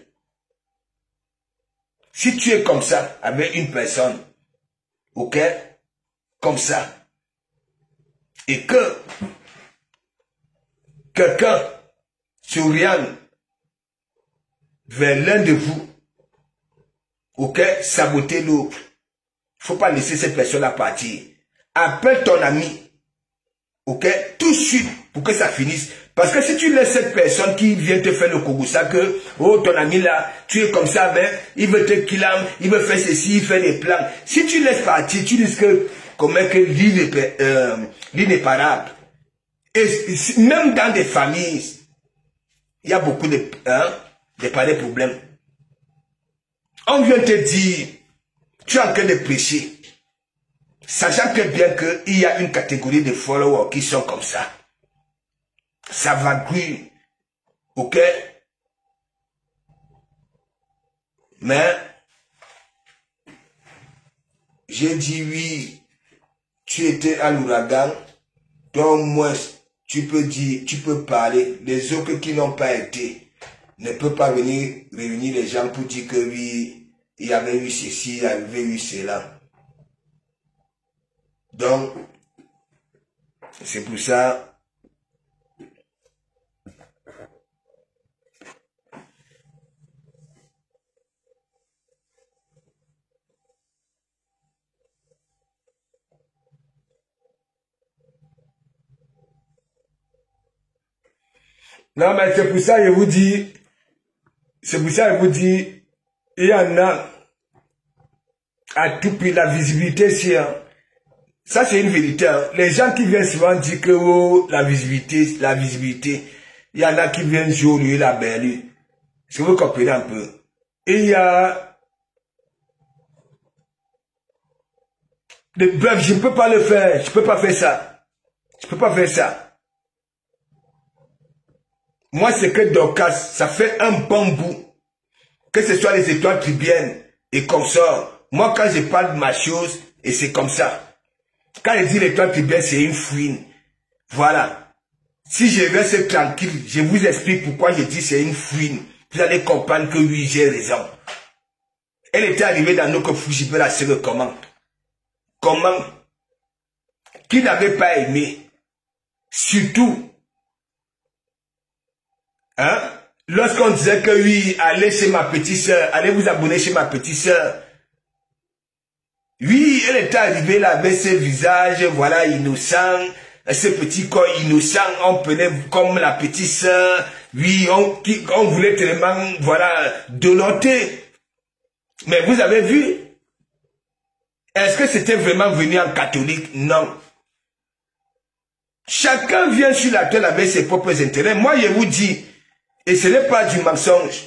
S5: si tu es comme ça, avec une personne, ok, comme ça, et que quelqu'un s'oriente vers l'un de vous, ok, saboter l'autre, il ne faut pas laisser cette personne-là partir. Appelle ton ami, ok, tout de suite, pour que ça finisse. Parce que si tu laisses cette personne qui vient te faire le Kogusa, que, oh, ton ami là, tu es comme ça avec, il veut te killer, il veut faire ceci, il fait des plans. Si tu laisses partir, tu risques commettre l'inéparable. Et même dans des familles, il y a beaucoup de pareils problèmes. On vient te dire, tu es en train de prêcher, sachant que bien qu'il y a une catégorie de followers qui sont comme ça. Ça va grouiller, ok? Mais, j'ai dit oui, tu étais à l'ouragan, donc moi, tu peux dire, tu peux parler. Les autres qui n'ont pas été, ne peuvent pas venir réunir les gens pour dire que oui, il y avait eu ceci, il y avait eu cela. Donc, c'est pour ça, Non, mais c'est pour ça que je vous dis, il y en a à tout prix la visibilité, c'est ça c'est une vérité. Hein. Les gens qui viennent souvent dire que oh, la visibilité, il y en a qui viennent jouer la belle. Est-ce que vous comprenez un peu? Et il y a bref, je ne peux pas le faire, je ne peux pas faire ça. Je ne peux pas faire ça. Moi, c'est que Dorcas, ça fait un bon bout. Que ce soit les étoiles tribiennes et consorts. Moi, quand je parle de ma chose, et c'est comme ça. Quand je dis l'étoile tribienne, c'est une fouine. Voilà. Si je reste tranquille, je vous explique pourquoi je dis c'est une fouine. Vous allez comprendre que oui, j'ai raison. Elle était arrivée dans nos Fujibé, la sœur, comment? Comment? Qui n'avait pas aimé? Surtout, hein? Lorsqu'on disait que oui, allez chez ma petite sœur, allez vous abonner chez ma petite sœur. Oui, elle était arrivée là avec ce visage, voilà, innocent, ce petit corps innocent, on prenait comme la petite sœur. Oui, on voulait tellement, voilà, donoter. Mais vous avez vu? Est-ce que c'était vraiment venu en catholique? Non. Chacun vient sur la terre avec ses propres intérêts. Moi, je vous dis, et ce n'est pas du mensonge.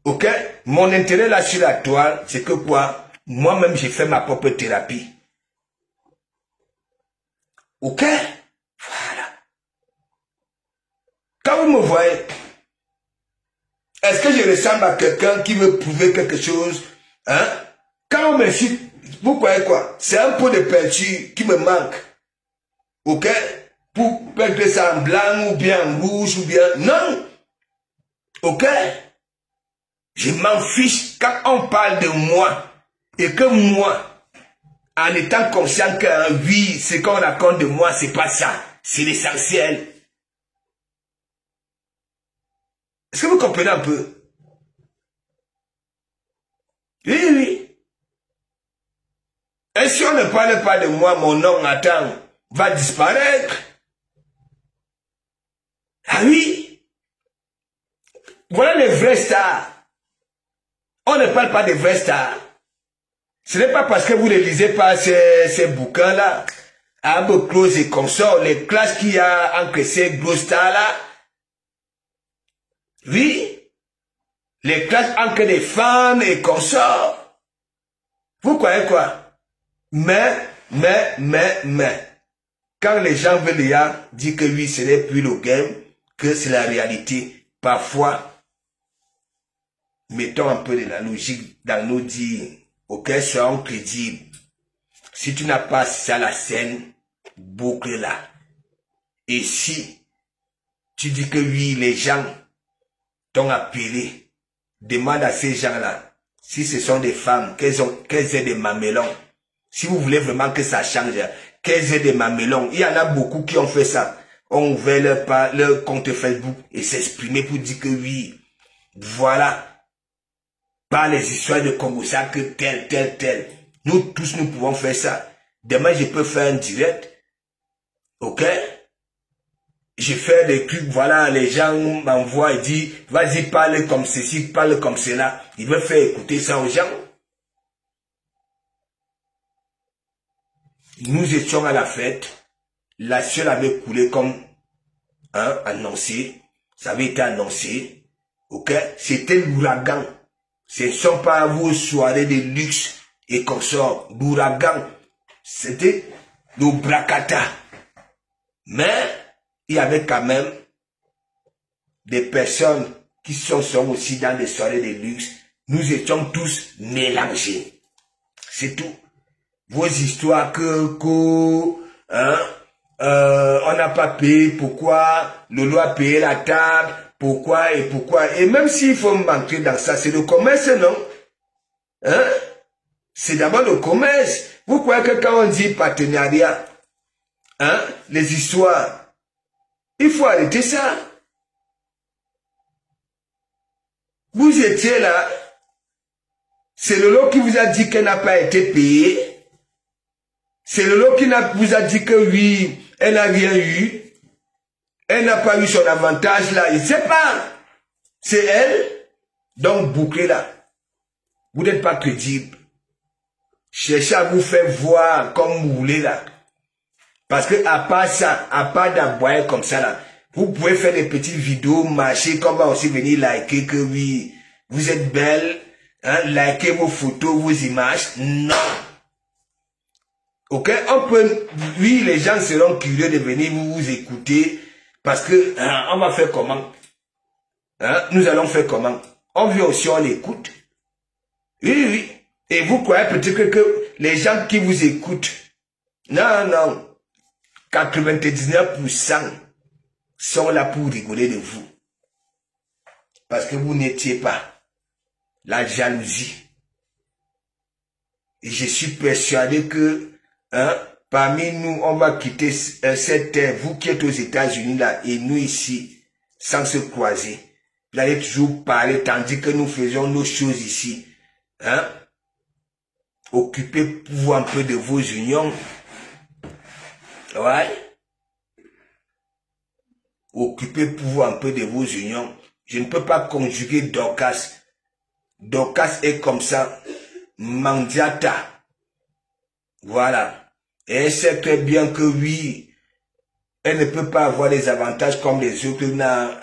S5: Ok? Mon intérêt là sur la toile, c'est que quoi? Moi-même, j'ai fait ma propre thérapie. Ok? Voilà. Quand vous me voyez, est-ce que je ressemble à quelqu'un qui veut prouver quelque chose? Hein? Quand on me cite, vous croyez quoi? C'est un pot de peinture qui me manque. Ok? Pour peindre ça en blanc ou bien en rouge ou bien... Non! Ok? Je m'en fiche quand on parle de moi et que moi, en étant conscient que oui, ce qu'on raconte de moi, c'est pas ça. C'est l'essentiel. Est-ce que vous comprenez un peu? Oui, oui. Et si on ne parle pas de moi, mon nom, attends, va disparaître. Ah oui? Voilà les vrais stars. On ne parle pas des vrais stars. Ce n'est pas parce que vous ne lisez pas ces bouquins-là, Abe Close et consorts, les classes qu'il y a entre ces gros stars-là. Oui, les classes entre des femmes et consorts. Vous croyez quoi? Mais, quand les gens veulent dire que oui, ce n'est plus le game, que c'est la réalité, parfois, mettons un peu de la logique dans nos dires, ok, soyons crédibles. Si tu n'as pas ça la scène, boucle-la. Et si tu dis que oui, les gens t'ont appelé, demande à ces gens-là, si ce sont des femmes, qu'elles aient des mamelons. Si vous voulez vraiment que ça change, qu'elles aient des mamelons. Il y en a beaucoup qui ont fait ça. On ouvert leur compte Facebook et s'exprimer pour dire que oui, voilà. Pas les histoires de Congo, ça que tel. Nous tous, nous pouvons faire ça. Demain, je peux faire un direct. Ok? Je fais des trucs, voilà, les gens m'envoient et disent, vas-y, parle comme ceci, parle comme cela. Ils veulent faire écouter ça aux gens. Nous étions à la fête. La seule avait coulé comme annoncé. Ça avait été annoncé. Ok? C'était l'ouragan. Ce ne sont pas vos soirées de luxe et consorts. L'ouragan, c'était le bracata. Mais, il y avait quand même des personnes qui sont aussi dans des soirées de luxe. Nous étions tous mélangés. C'est tout. Vos histoires on n'a pas payé, pourquoi Lolo a payé la table, pourquoi. Et même s'il faut m'entrer dans ça, c'est le commerce, non? Hein? C'est d'abord le commerce. Vous croyez que quand on dit partenariat, hein, les histoires, il faut arrêter ça. Vous étiez là, c'est Lolo qui vous a dit qu'elle n'a pas été payée. C'est Lolo qui vous a dit que oui, elle n'a rien eu. Elle n'a pas eu son avantage là, je ne sais pas. C'est elle, donc bouclez là. Vous n'êtes pas crédible. Cherchez à vous faire voir comme vous voulez là. Parce que à part ça, à part d'aboyer comme ça là, vous pouvez faire des petites vidéos, marcher, qu'on va aussi venir liker que oui, vous êtes belle, hein, liker vos photos, vos images. Non. Ok, on peut, oui, les gens seront curieux de venir vous écouter parce que, hein, on va faire comment? Hein, nous allons faire comment? On vient aussi, on écoute. Oui, oui. Et vous croyez peut-être que les gens qui vous écoutent, non, non, 99% sont là pour rigoler de vous. Parce que vous n'étiez pas. La jalousie. Et je suis persuadé que, hein, parmi nous, on va quitter cette terre, vous qui êtes aux États-Unis là, et nous ici, sans se croiser. Vous allez toujours parler, tandis que nous faisons nos choses ici. Hein? Occupez-vous un peu de vos unions. Ouais. Occupez-vous un peu de vos unions. Je ne peux pas conjuguer Dorcas. Dorcas est comme ça. Mandiata. Voilà. Et elle sait très bien que oui, elle ne peut pas avoir les avantages comme les autres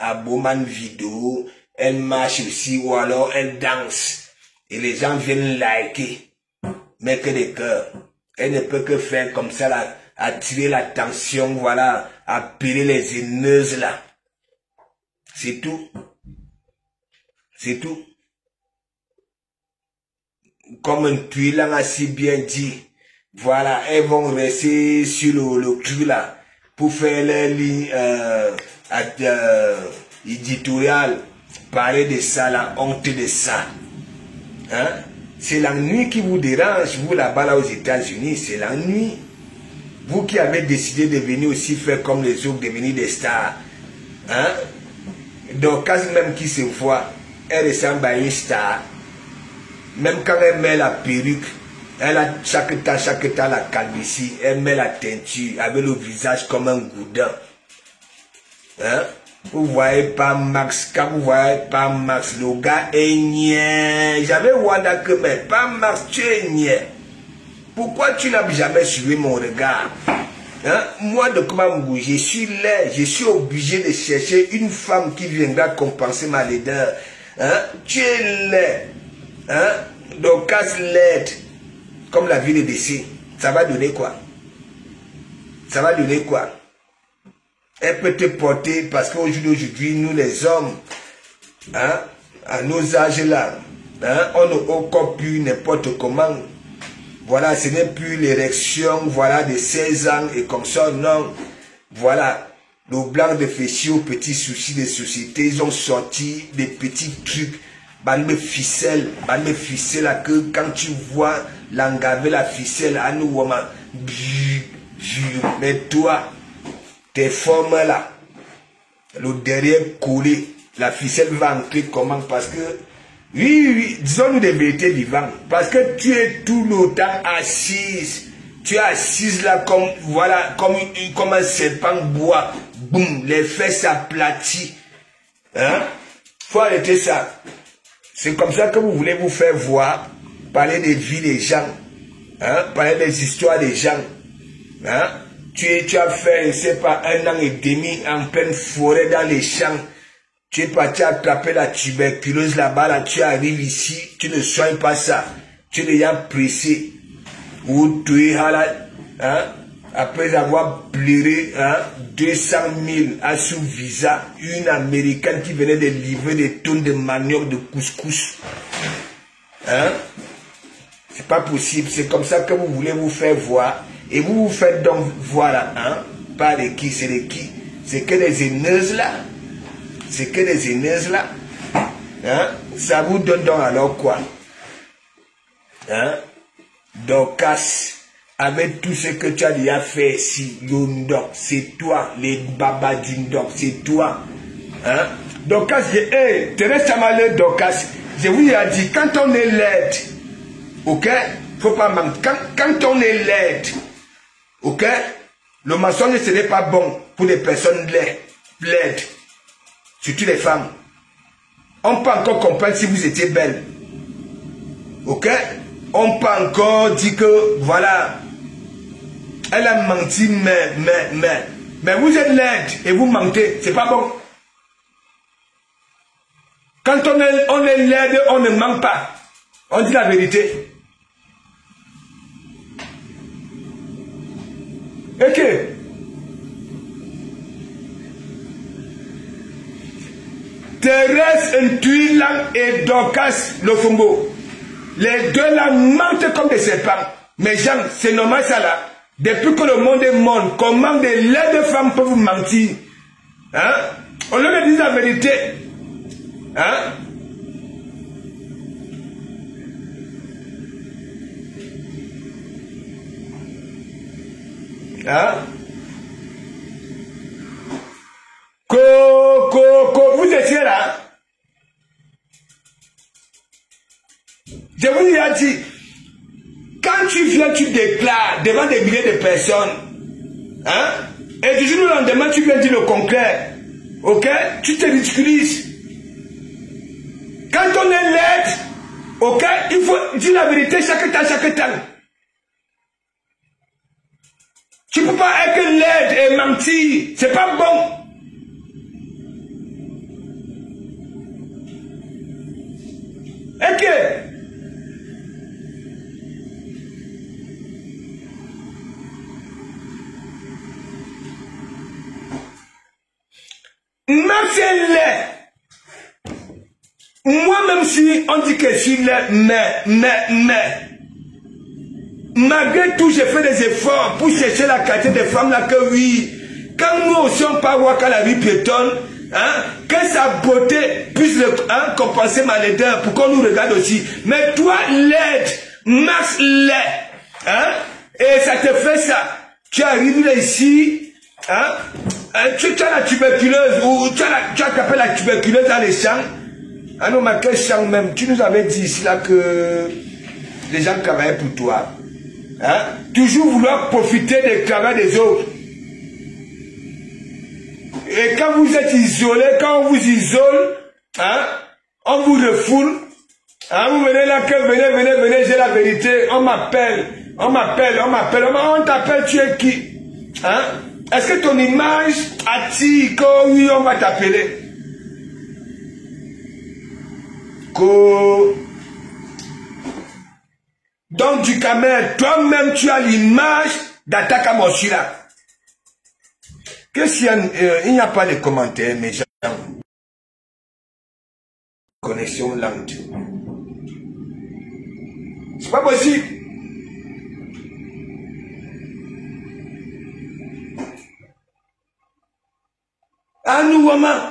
S5: à Bowman vidéo. Elle marche aussi ou alors elle danse. Et les gens viennent liker. Mais que des cœurs. Elle ne peut que faire comme ça là. Attirer l'attention, voilà, appeler les haineuses là. C'est tout. C'est tout. Comme un tuilan a si bien dit, voilà, elles vont rester sur le cul là, pour faire leur ligne éditoriale, parler de ça, la honte de ça. Hein? C'est la nuit qui vous dérange, vous là-bas là aux États-Unis, c'est la nuit. Vous qui avez décidé de venir aussi faire comme les autres, devenir des stars. Hein? Donc, quand même qui se voit, elle ressemble à une star. Même quand elle met la perruque, elle a chaque temps la calvitie, elle met la teinture avec le visage comme un goudin. Hein? Vous voyez pas Max, quand vous voyez pas Max, le gars est niais. J'avais Wanda que mais pas Max, tu es niais. Pourquoi tu n'as jamais suivi mon regard? Hein? Moi, de comment je suis laid, je suis obligé de chercher une femme qui viendra compenser ma laideur. Hein? Tu es laid. Hein? Donc, casse laide, comme la ville est d'ici. Ça va donner quoi? Ça va donner quoi? Elle peut te porter, parce qu'aujourd'hui, nous les hommes, hein, à nos âges là, hein, on ne encore plus n'importe comment. Voilà, ce n'est plus l'érection, voilà, de 16 ans et comme ça, non. Voilà, le blanc de fessiers aux petits soucis de société, ils ont sorti des petits trucs, bande de ficelles là, que quand tu vois l'engaver la ficelle à nous, mais toi, tes formes là, le derrière collé, la ficelle va entrer comment? Parce que oui, disons-nous des vérités vivantes. Parce que tu es tout le temps assise. Tu es assise là comme, voilà, comme un serpent bois. Boum, les fesses aplaties. Hein? Faut arrêter ça. C'est comme ça que vous voulez vous faire voir, parler des vies des gens. Hein? Parler des histoires des gens. Hein? Tu as fait, je sais pas, 1 an et demi en pleine forêt dans les champs. Tu es parti attraper la tuberculose là-bas, là, tu arrives ici, tu ne soignes pas ça. Tu es déjà pressé. Ou tu es là, hein, après avoir pleuré, hein, 200 000 à sous visa, une américaine qui venait de livrer des tonnes de manioc, de couscous. Hein? C'est pas possible, c'est comme ça que vous voulez vous faire voir. Et vous vous faites donc voir là, hein, pas de qui, c'est de qui? C'est que des haineuses là. C'est que des haineuses là, hein? Ça vous donne donc alors quoi? Hein? Dorcas, avec tout ce que tu as déjà fait ici, Yondok, c'est toi, les babadindok, c'est toi. Hein? Dorcas, hey, Thérèse Chamalé, Dorcas, je vous ai dit, quand on est laide, ok? Faut pas manquer, quand on est laide, ok? Le mensonge, ce n'est pas bon pour les personnes laides. laides. Surtout les femmes. On peut encore comprendre si vous étiez belle. Ok? On peut encore dire que, voilà, elle a menti, mais vous êtes laide et vous mentez. C'est pas bon. Quand on est laide, on ne ment pas. On dit la vérité. Ok. Thérèse Ntuilang et Dorcas Lofongo. Les deux là mentent comme des serpents. Mais Jean, c'est normal ça là. Depuis que le monde est monde, comment des laides femmes peuvent vous mentir? Hein? On leur dit la vérité. Hein? Hein? Vous étiez là. Je vous ai dit, quand tu viens, tu déclares devant des milliers de personnes, hein? Et du jour au lendemain, tu viens dire le concret, ok? Tu te ridiculises. Quand on est laide, ok? Il faut dire la vérité chaque temps. Tu ne peux pas être laide et mentir, c'est pas bon. Ok? Même si elle l'est, moi-même si on dit que je suis laid, mais, malgré tout, j'ai fait des efforts pour chercher la qualité des femmes là que oui, quand nous aussi on peut voir quand la vie piétonne, hein, que sa beauté puisse compenser ma laideur pour qu'on nous regarde aussi. Mais toi, laide, Max laid, hein, et ça te fait ça. Tu arrives là ici, hein, tu as la tuberculose, ou tu as capé la tuberculose dans les champs. Ah non, mais quel champ même? Tu nous avais dit ici là que les gens travaillaient pour toi. Hein? Toujours vouloir profiter des travaux des autres. Et quand vous êtes isolé, quand on vous isole, hein, on vous refoule. Hein, vous venez là, que venez, j'ai la vérité. On m'appelle, on t'appelle, tu es qui? Hein? Est-ce que ton image attire que oui, on va t'appeler? Donc du Cameroun, toi-même tu as l'image d'Attaque à Mochila. Que si il n'y a pas de commentaires, mes gens, connexion lente. C'est pas possible. Ah nous, maman,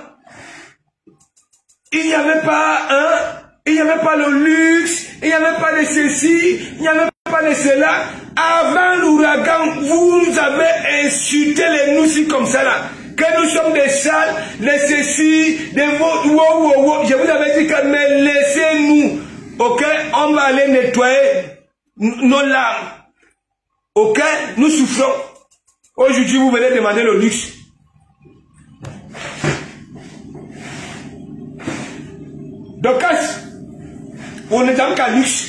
S5: il n'y avait pas il n'y avait pas le luxe, il n'y avait pas de ceci, il n'y avait pas de cela. Avant l'ouragan, vous avez insulté les Noussis comme ça là. Que nous sommes des sales, les ceci, des wow. Je vous avais dit que mais laissez-nous, ok? On va aller nettoyer nos larmes. Ok? Nous souffrons. Aujourd'hui, vous venez demander le luxe. Donc, on est dans le luxe.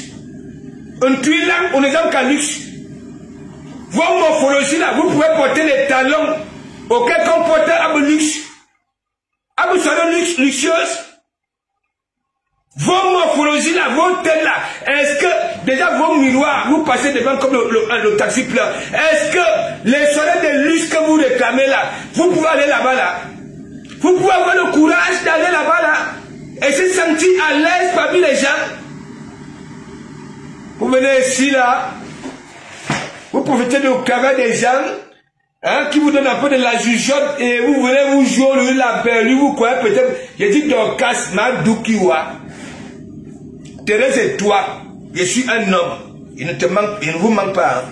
S5: Un tuilant, on est dans le luxe. Vos morphologies là, vous pouvez porter les talons. Ok, comme porter à luxe. À vous soyez luxueuse. Vos morphologies là, vos têtes là. Est-ce que déjà vos miroirs, vous passez devant comme le taxi plein. Est-ce que les soirées de luxe que vous réclamez là, vous pouvez aller là-bas là. Vous pouvez avoir le courage d'aller là-bas là. Et se sentir à l'aise parmi les gens. Vous venez ici là, vous profitez du travail des gens, hein, qui vous donnent un peu de la jugeote et vous venez vous jouer la belle, vous croyez peut-être, j'ai dit Dorcas Madoukiwa. Thérèse et toi, je suis un homme, il ne vous manque pas. Hein.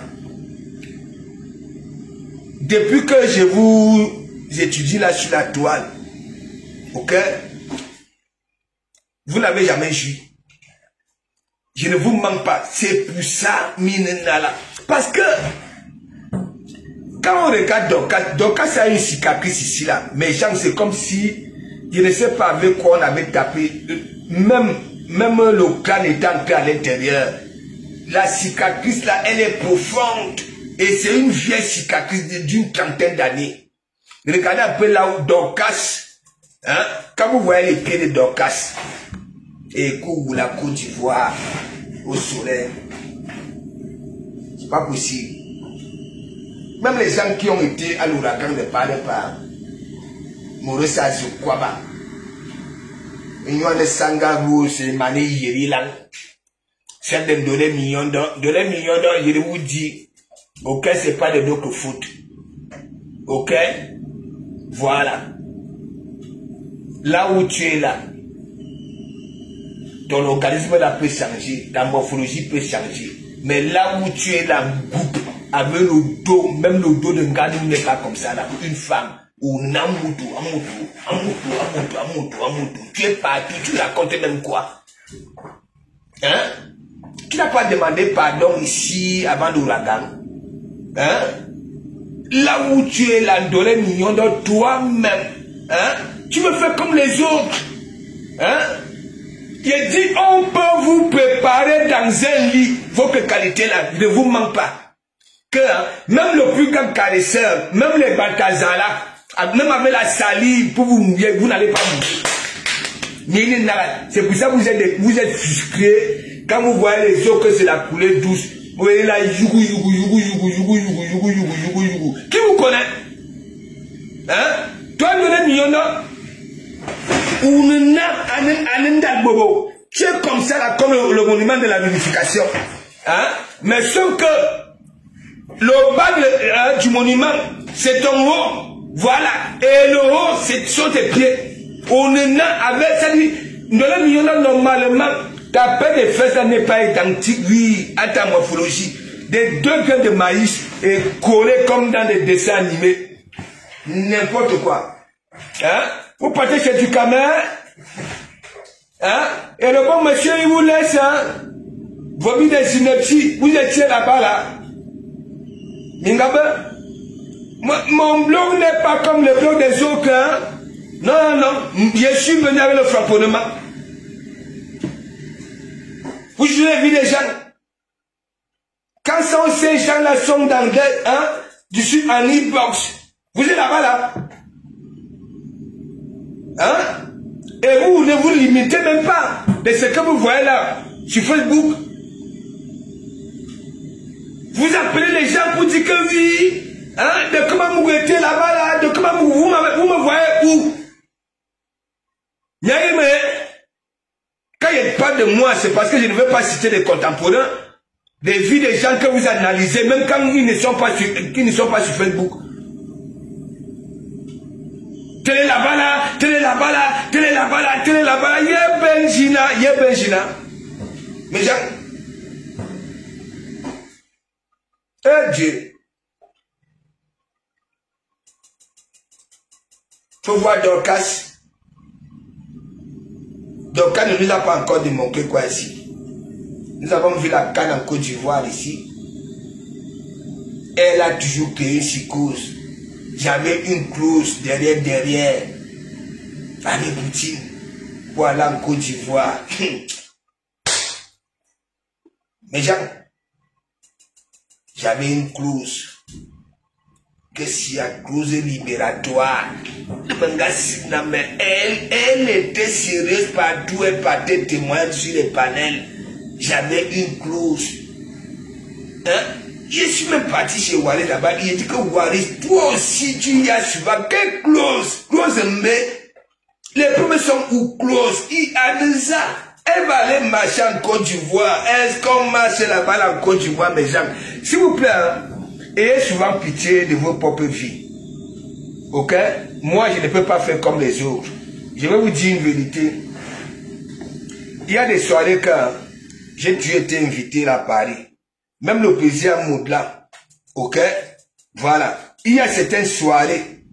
S5: Depuis que je vous étudie là sur la toile, ok? Vous n'avez jamais joué. Je ne vous manque pas. C'est pour ça, Minenala. Parce que Quand on regarde Dorcas, Dorcas a une cicatrice ici, là. Mais genre, c'est comme si, je ne sais pas avec quoi on avait tapé. Même le crâne est entré à l'intérieur. La cicatrice, là, elle est profonde. Et c'est une vieille cicatrice d'une trentaine d'années. Regardez un peu là où Dorcas, hein, quand vous voyez les pieds de Dorcas, et couvre la Côte d'Ivoire au soleil, c'est pas possible. Même les gens qui ont été à l'ouragan ne parlent pas. Maurice Azukwaba. Ils ont des sangarous, c'est Mané Yerilang. C'est de donner millions d'or. Donner millions d'or, je vous dis, ok, c'est pas de notre faute. Ok? Voilà. Là où tu es là, ton organisme là peut changer, ta morphologie peut changer. Mais là où tu es là, avec le dos, même le dos de Ngadou n'est pas comme ça là. Une femme, ou Namutu, Amutu. Tu es partout, tu racontes même quoi? Hein? Tu n'as pas demandé pardon ici avant l'ouragan. Hein? Là où tu es là, dans les millions de toi-même. Hein? Tu me fais comme les autres. Hein? J'ai dit, on peut vous préparer dans un lit. Votre qualité là, ne vous manque pas. Que hein, même le plus grand caresseur, même les Balthazar là, même avec la salive pour vous mouiller, vous n'allez pas mouiller. C'est pour ça que vous êtes frustrés quand vous voyez les autres que c'est la coulée douce. Vous voyez là, yougou. Qui vous connaît? Hein? Toi, donner million d'or? Ou tu es comme ça là, comme le monument de la vivification. Hein? Mais sauf que le bas du monument, c'est ton haut. Voilà. Et le haut, c'est sur tes pieds. On est avec, ça dit, dans le million d'or, normalement, ta paix de fesses n'est pas identique, oui, à ta morphologie. Des 2 grains de maïs et collés comme dans des dessins animés. N'importe quoi. Hein? Vous partez chez du caméra. Hein? Et le bon monsieur, il vous laisse, hein? Vos vies des synopsis, vous étiez là-bas, là. Mingabe, mon blog n'est pas comme le blog des autres, hein? Non. Je suis venu avec le frapponnement. Vous jouez vu des gens. Quand ces gens-là sont dans des, hein? Je suis en e-box. Vous êtes là-bas, là. Hein? Et vous ne vous limitez même pas de ce que vous voyez là sur Facebook. Vous appelez les gens pour dire que oui, hein, de comment vous étiez là-bas, là, de comment vous me voyez où? Quand il parle de moi, c'est parce que je ne veux pas citer des contemporains, des vies des gens que vous analysez, même quand ils ne sont pas sur Facebook. Télé là-bas là, télé là-bas là, télé là-bas là, télé là-bas là, yé Benjina. Mais gens, Dieu. Faut voir Dorcas. Dorcas ne nous a pas encore démontré quoi ici. Nous avons vu la canne en Côte d'Ivoire ici. Elle a toujours créé une psychose. Jamais une clause derrière. Avec Poutine. Pour aller en Côte d'Ivoire. Mais j'avais une clause. Que s'il y a clause libératoire. Mais elle était sérieuse partout. Elle partait témoigner sur les panels. J'avais une clause. Hein? Je suis même parti chez Waris là-bas. Il dit que Waris, toi aussi tu y as souvent. Quelle clause? Clause, mais les premiers sont où clause? Il a déjà. Elle va aller marcher en Côte d'Ivoire. Est-ce qu'on marche là-bas en Côte d'Ivoire, mes gens? S'il vous plaît, hein, ayez souvent pitié de vos propres vies. Ok? Moi, je ne peux pas faire comme les autres. Je vais vous dire une vérité. Il y a des soirées quand j'ai été invité à Paris. Même le président Moudla. Ok? Voilà. Il y a certaines soirées.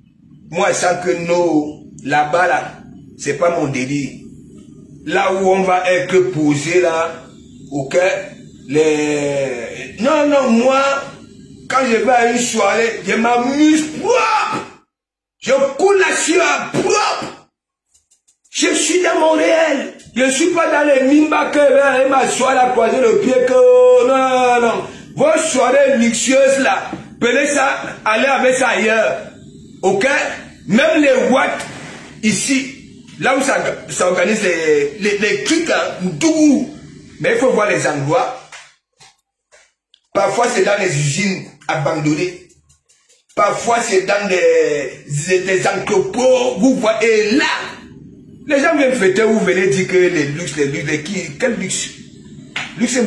S5: Moi, je sens que non, là-bas, là, c'est pas mon délire. Là où on va être posé, là, ok? Non, moi, Quand je vais à une soirée, je m'amuse propre. Je coule la sueur propre. Je suis dans mon réel. Je ne suis pas dans les mimba que je m'assois à croiser le pied que... Non, non. Vos soirées luxueuses là, prenez ça, allez avec ça ailleurs. Ok? Même les watts ici, là où ça organise les trucs, hein, tout. Mais il faut voir les endroits. Parfois c'est dans les usines abandonnées. Parfois c'est dans des entrepôts. Vous voyez là. Les gens viennent fêter, vous venez dire que les luxes, quel luxe? Luxe,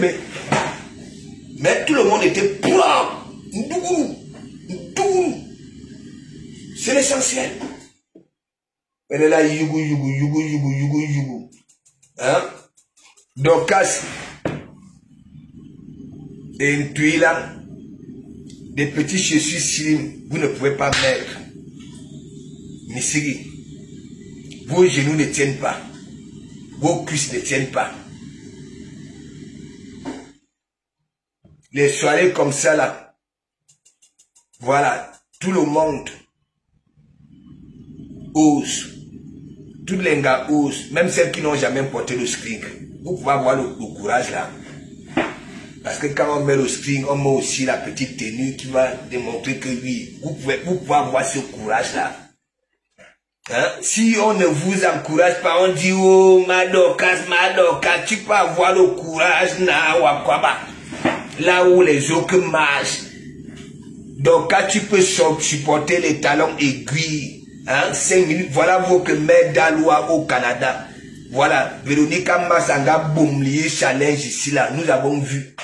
S5: mais tout le monde était propre. C'est l'essentiel. Elle est là, yougou. Hein? Donc, casse. Et une tuile là, des petits chaussures slim, vous ne pouvez pas mettre. Misiri. Vos genoux ne tiennent pas. Vos cuisses ne tiennent pas. Les soirées comme ça là. Voilà. Tout le monde ose. Tous les gars osent. Même celles qui n'ont jamais porté le string. Vous pouvez avoir le courage là. Parce que quand on met le string, on met aussi la petite tenue qui va démontrer que oui, vous pouvez avoir ce courage là. Hein? Si on ne vous encourage pas, on dit oh Madoka, tu peux avoir le courage là où les autres marchent. Donc quand tu peux supporter les talons aiguilles, hein, 5 minutes, voilà votre mère d'Alois au Canada. Voilà, Véronica Massanga Boumlier challenge ici là, nous avons vu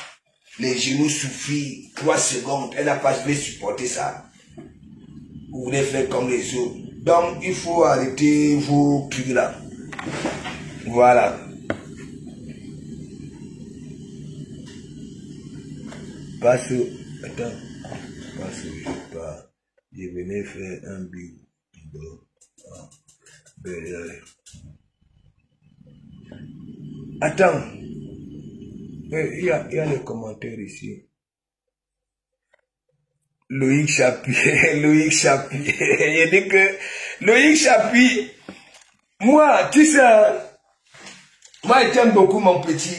S5: les genoux souffrir 3 secondes, elle n'a pas supporter ça. Vous voulez faire comme les autres. Donc, il faut arrêter vos trucs là. Voilà. Parce que, attends, parce que je venais faire un big. Attends, il y a les commentaires ici. Loïc Chapuis, il dit que Loïc Chapuis, moi, tu sais, moi j'aime beaucoup mon petit.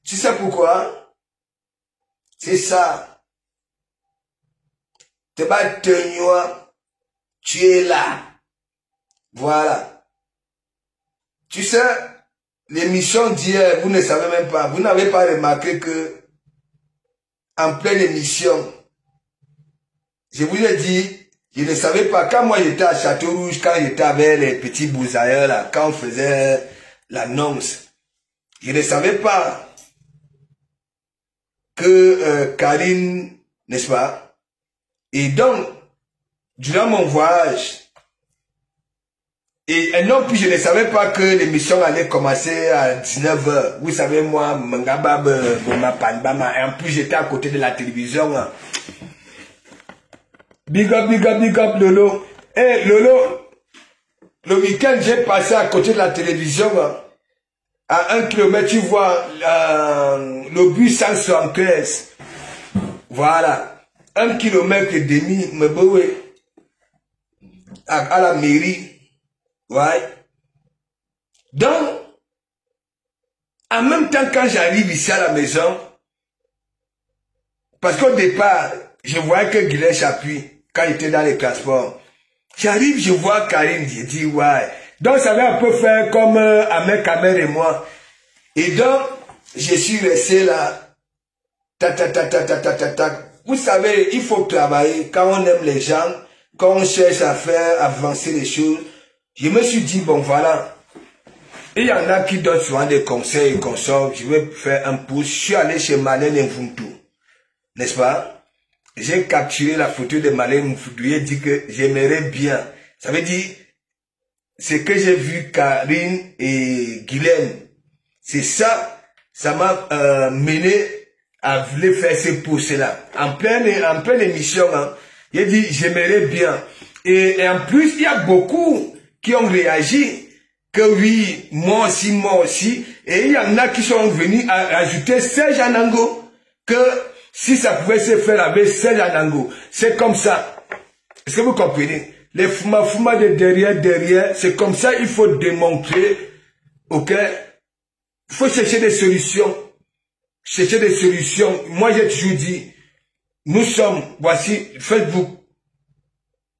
S5: Tu sais pourquoi? C'est ça. Tu vas tenir, tu es là. Voilà. Tu sais, l'émission d'hier, vous ne savez même pas, vous n'avez pas remarqué que en pleine émission, je vous ai dit, je ne savais pas, quand moi j'étais à Château-Rouge, quand j'étais avec les petits bousailleurs là, quand on faisait l'annonce, je ne savais pas que Karine, n'est-ce pas? Et donc, durant mon voyage, et non plus je ne savais pas que l'émission allait commencer à 19h. Vous savez, moi, Mangabab, et en plus j'étais à côté de la télévision. Big up, Lolo. Eh, Lolo, le week-end, j'ai passé à côté de la télévision. À 1 km, tu vois le bus 175. Voilà. 1 km et demi, me boué. À la mairie. Ouais. Donc, en même temps, quand j'arrive ici à la maison, parce qu'au départ, je voyais que Guylaine Chapuis, quand il était dans les transports, j'arrive, je vois Karine, j'ai dit, ouais. Donc, ça va un peu faire comme Ahmed Kamer et moi. Et donc, je suis resté là. Vous savez, il faut travailler. Quand on aime les gens, quand on cherche à faire avancer les choses, je me suis dit, bon, voilà. Il y en a qui donnent souvent des conseils et consorts. Je vais faire un pouce. Je suis allé chez Malène Mvuntu. N'est-ce pas? J'ai capturé la photo de Malène Mvuntu. J'ai dit que j'aimerais bien. Ça veut dire, c'est que j'ai vu Karine et Guylaine. C'est ça, ça m'a mené à vouloir faire ces pouces-là. En pleine émission, hein, j'ai dit, j'aimerais bien. Et en plus, il y a beaucoup qui ont réagi, que oui, moi aussi, et il y en a qui sont venus à ajouter Serge Anango, que Si ça pouvait se faire avec Serge Anango, c'est comme ça. Est-ce que vous comprenez? Les fuma de derrière, c'est comme ça, il faut démontrer, ok? Il faut chercher des solutions. Chercher des solutions. Moi, j'ai toujours dit, nous sommes, voici, Facebook,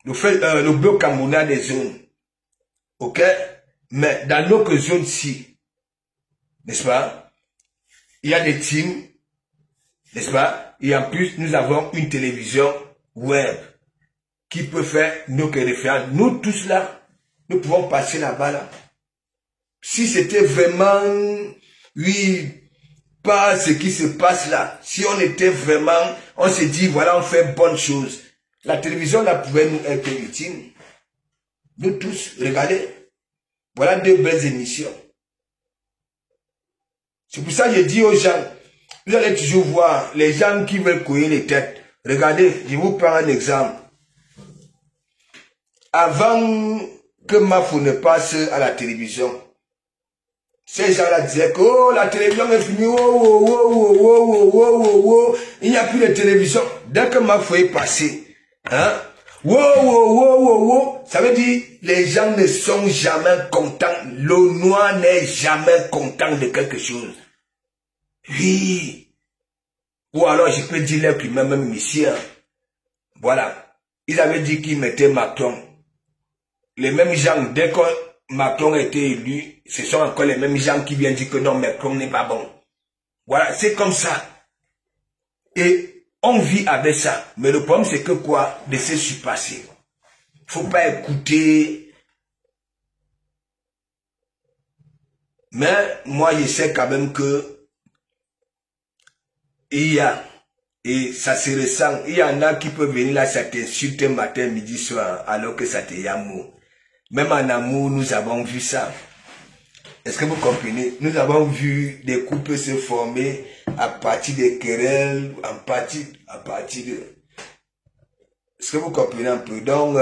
S5: le bloc camerounais des zones. Ok? Mais dans notre zone-ci, n'est-ce pas? Il y a des teams, n'est-ce pas? Et en plus, nous avons une télévision web qui peut faire nos références. Nous tous là, nous pouvons passer là-bas là. Si c'était vraiment, oui, pas ce qui se passe là. Si on était vraiment, on se dit, voilà, on fait bonne chose. La télévision là pouvait nous être utile. Nous tous, regardez. Voilà deux belles émissions. C'est pour ça que je dis aux gens, vous allez toujours voir les gens qui veulent couiller les têtes. Regardez, je vous prends un exemple. Avant que Mafou ne passe à la télévision, ces gens-là disaient que oh, la télévision est finie, il n'y a plus de télévision. Dès que Mafou est passé, hein, ça veut dire les gens ne sont jamais contents. Le noir n'est jamais content de quelque chose. Oui. Ou alors je peux dire leur plus même mission. Voilà. Ils avaient dit qu'ils mettaient Macron. Les mêmes gens, dès que Macron a été élu, ce sont encore les mêmes gens qui viennent dire que non, Macron n'est pas bon. Voilà, c'est comme ça. Et on vit avec ça. Mais le problème, c'est que quoi? De se surpasser. Faut pas écouter. Mais moi, je sais quand même que il y a, et ça se ressent, il y en a qui peuvent venir là, ça t'insulte matin, midi, soir, alors que ça te y amour. Même en amour, nous avons vu ça. Est-ce que vous comprenez? Nous avons vu des couples se former à partir des querelles, à partir de... Est-ce que vous comprenez un peu? Donc,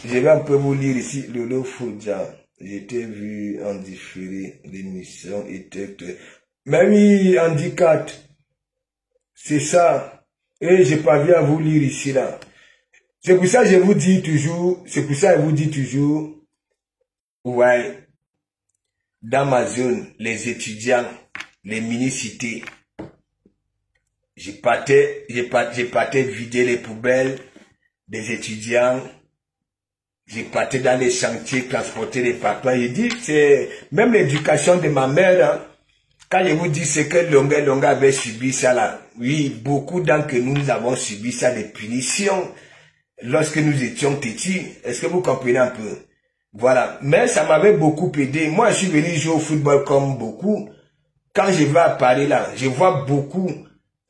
S5: je vais un peu vous lire ici. Lolo Foudja, j'étais vu en différé, l'émission était... Mais oui, handicap, c'est ça. Et j'ai pas vu à vous lire ici, là. C'est pour ça que je vous dis toujours, ouais, dans ma zone, les étudiants, les mini-cités, j'ai partais vider les poubelles des étudiants, j'ai partais dans les chantiers, transporter les papas. J'ai dit, c'est même l'éducation de ma mère, hein. Quand je vous dis c'est que Longa avait subi ça là, oui, beaucoup d'entre nous avons subi ça, des punitions, lorsque nous étions petits. Est-ce que vous comprenez un peu? Voilà. Mais ça m'avait beaucoup aidé. Moi, je suis venu jouer au football comme beaucoup. Quand je vais à Paris là, je vois beaucoup,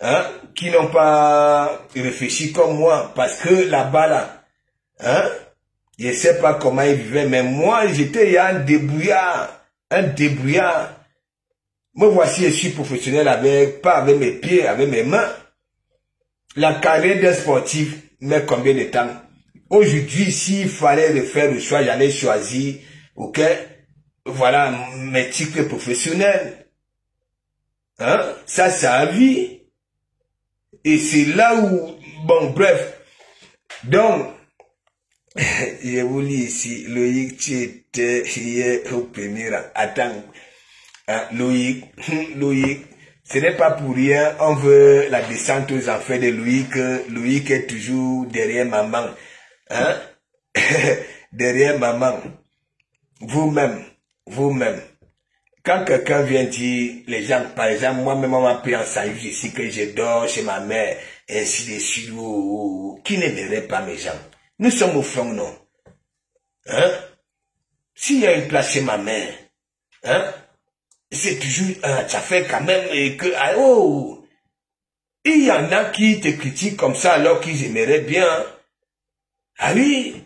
S5: hein, qui n'ont pas réfléchi comme moi. Parce que là-bas là, hein, je ne sais pas comment ils vivaient, mais moi, j'étais un débrouillard. Me voici, je suis professionnel pas avec mes pieds, avec mes mains. La carrière d'un sportif met combien de temps? Aujourd'hui, s'il fallait refaire le choix, j'allais choisir, ok, voilà, mes titres professionnels. Hein? Ça a vie. Et c'est là où, bon, bref. Donc, je vous lis ici, Loïc, tu étais hier au premier rang. Attends. Loïc, ce n'est pas pour rien, on veut la descente aux enfers de Loïc. Loïc est toujours derrière maman. Hein? Derrière maman. Vous-même. Quand quelqu'un vient dire, les gens, par exemple, moi-même, on m'a pris en sandwich ici que je dors chez ma mère, ainsi de suite, qui n'aimerait pas mes gens? Nous sommes au fond, non? Hein? S'il y a une place chez ma mère, hein? C'est toujours, ça fait quand même que, oh, il y en a qui te critiquent comme ça alors qu'ils aimeraient bien. Ah oui.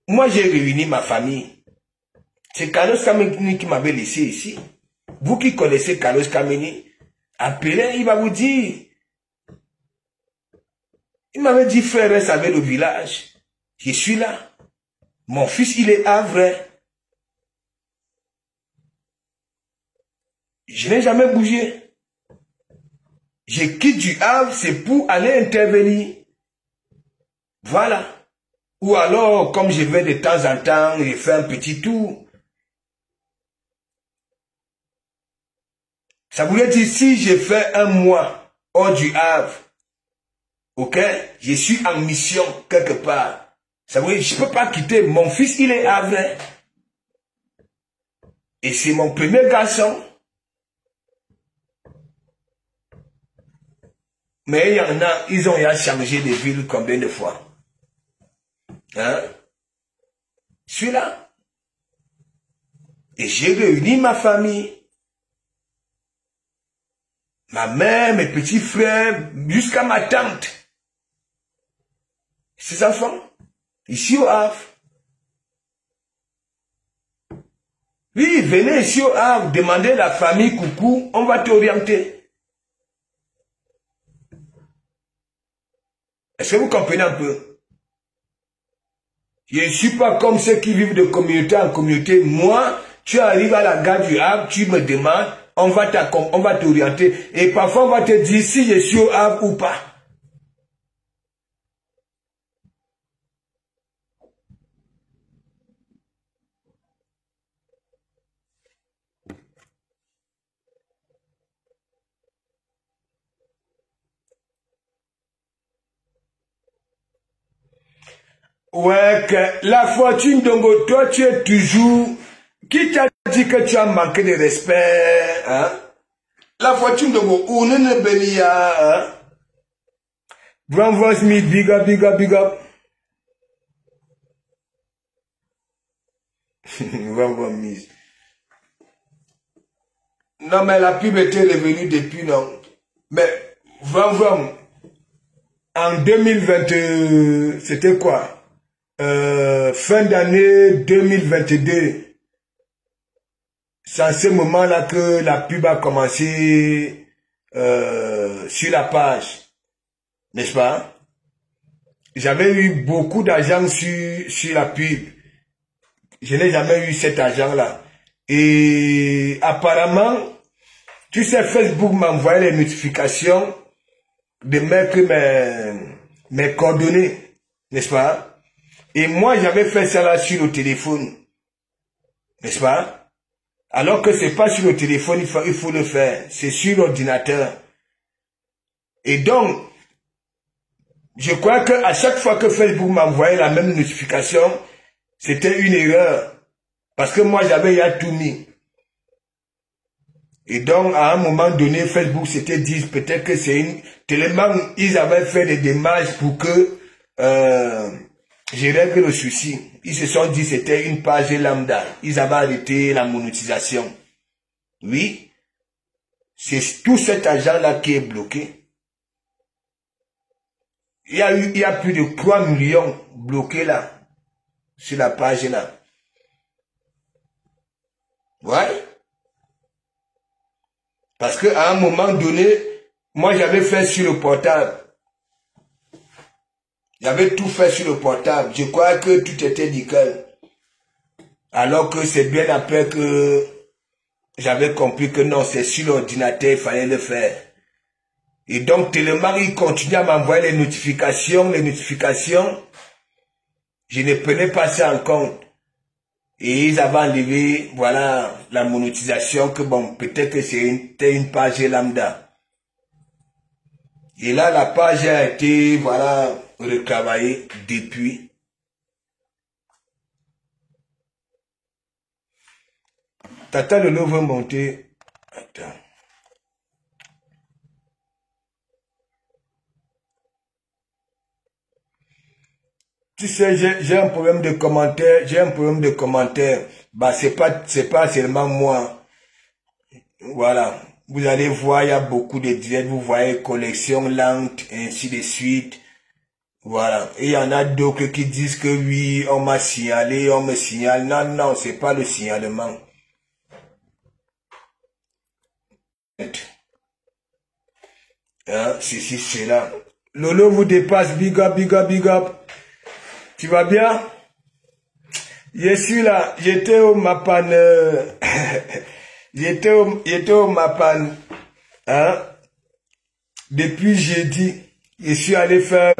S5: Moi, j'ai réuni ma famille. C'est Carlos Kameni qui m'avait laissé ici. Vous qui connaissez Carlos Kameni, appelez, il va vous dire. Il m'avait dit, frère, reste avec le village. Je suis là. Mon fils, il est havre. Je n'ai jamais bougé. je quitte du Havre, c'est pour aller intervenir. Voilà. Ou alors, comme je vais de temps en temps, je fais un petit tour. Ça voulait dire, si je fais un mois hors du Havre, ok, je suis en mission quelque part. Ça veut dire, je ne peux pas quitter. Mon fils, il est havrais. Et c'est mon premier garçon. Mais il y en a, ils ont changé de ville combien de fois? Hein? Je suis là. Et j'ai réuni ma famille. Ma mère, mes petits frères, jusqu'à ma tante. Ses enfants. Ici au Havre. Oui, venez ici au Havre, demandez à la famille, coucou, on va t'orienter. Est-ce que vous comprenez un peu? Je ne suis pas comme ceux qui vivent de communauté en communauté. Moi, tu arrives à la gare du Havre, tu me demandes, on va t'orienter. Et parfois, on va te dire si je suis au Havre ou pas. Ouais, que la fortune d'Ongo, toi, tu es toujours... Qui t'a dit que tu as manqué de respect, hein? La fortune d'Ongo, on ne bénia, hein? Bravo Smith, big up, big up, big up. Bravo Miss. Non, mais la pub était revenue depuis, non. Mais, vraiment, en 2020, c'était quoi? Fin d'année 2022, c'est à ce moment-là que la pub a commencé sur la page, n'est-ce pas? J'avais eu beaucoup d'argent sur la pub. Je n'ai jamais eu cet argent-là. Et apparemment, tu sais, Facebook m'a envoyé les notifications de mettre mes coordonnées, n'est-ce pas? Et moi, j'avais fait ça là sur le téléphone. N'est-ce pas? Alors que c'est pas sur le téléphone, il faut le faire. C'est sur l'ordinateur. Et donc, je crois que à chaque fois que Facebook m'envoyait la même notification, c'était une erreur. Parce que moi, j'avais déjà tout mis. Et donc, à un moment donné, Facebook s'était dit, peut-être que c'est une... Tellement, ils avaient fait des démarches pour que... je règle le souci. Ils se sont dit que c'était une page lambda. Ils avaient arrêté la monétisation. Oui. C'est tout cet argent-là qui est bloqué. Il y a plus de 3 millions bloqués là. Sur la page là. Ouais. Parce qu'à un moment donné, moi j'avais fait sur le portable. J'avais tout fait sur le portable. Je crois que tout était nickel. Alors que c'est bien après que j'avais compris que non, c'est sur l'ordinateur, il fallait le faire. Et donc, tellement il continue à m'envoyer les notifications. Je ne prenais pas ça en compte. Et ils avaient enlevé, voilà, la monétisation que bon, peut-être que c'était une page lambda. Et là, la page a été, voilà, retravaillée depuis. Tata Lolo veut monter. Attends. Tu sais, j'ai un problème de commentaire. Bah, c'est pas seulement moi. Voilà. Vous allez voir, il y a beaucoup de directs. Vous voyez, collection lente, ainsi de suite. Voilà. Et il y en a d'autres qui disent que oui, on m'a signalé, on me signale. Non, non, c'est pas le signalement. Hein, c'est là. Lolo vous dépasse, big up, big up, big up. Tu vas bien? Je suis là, j'étais au Mapan, j'étais au Mapan, hein? Depuis jeudi, je suis allé faire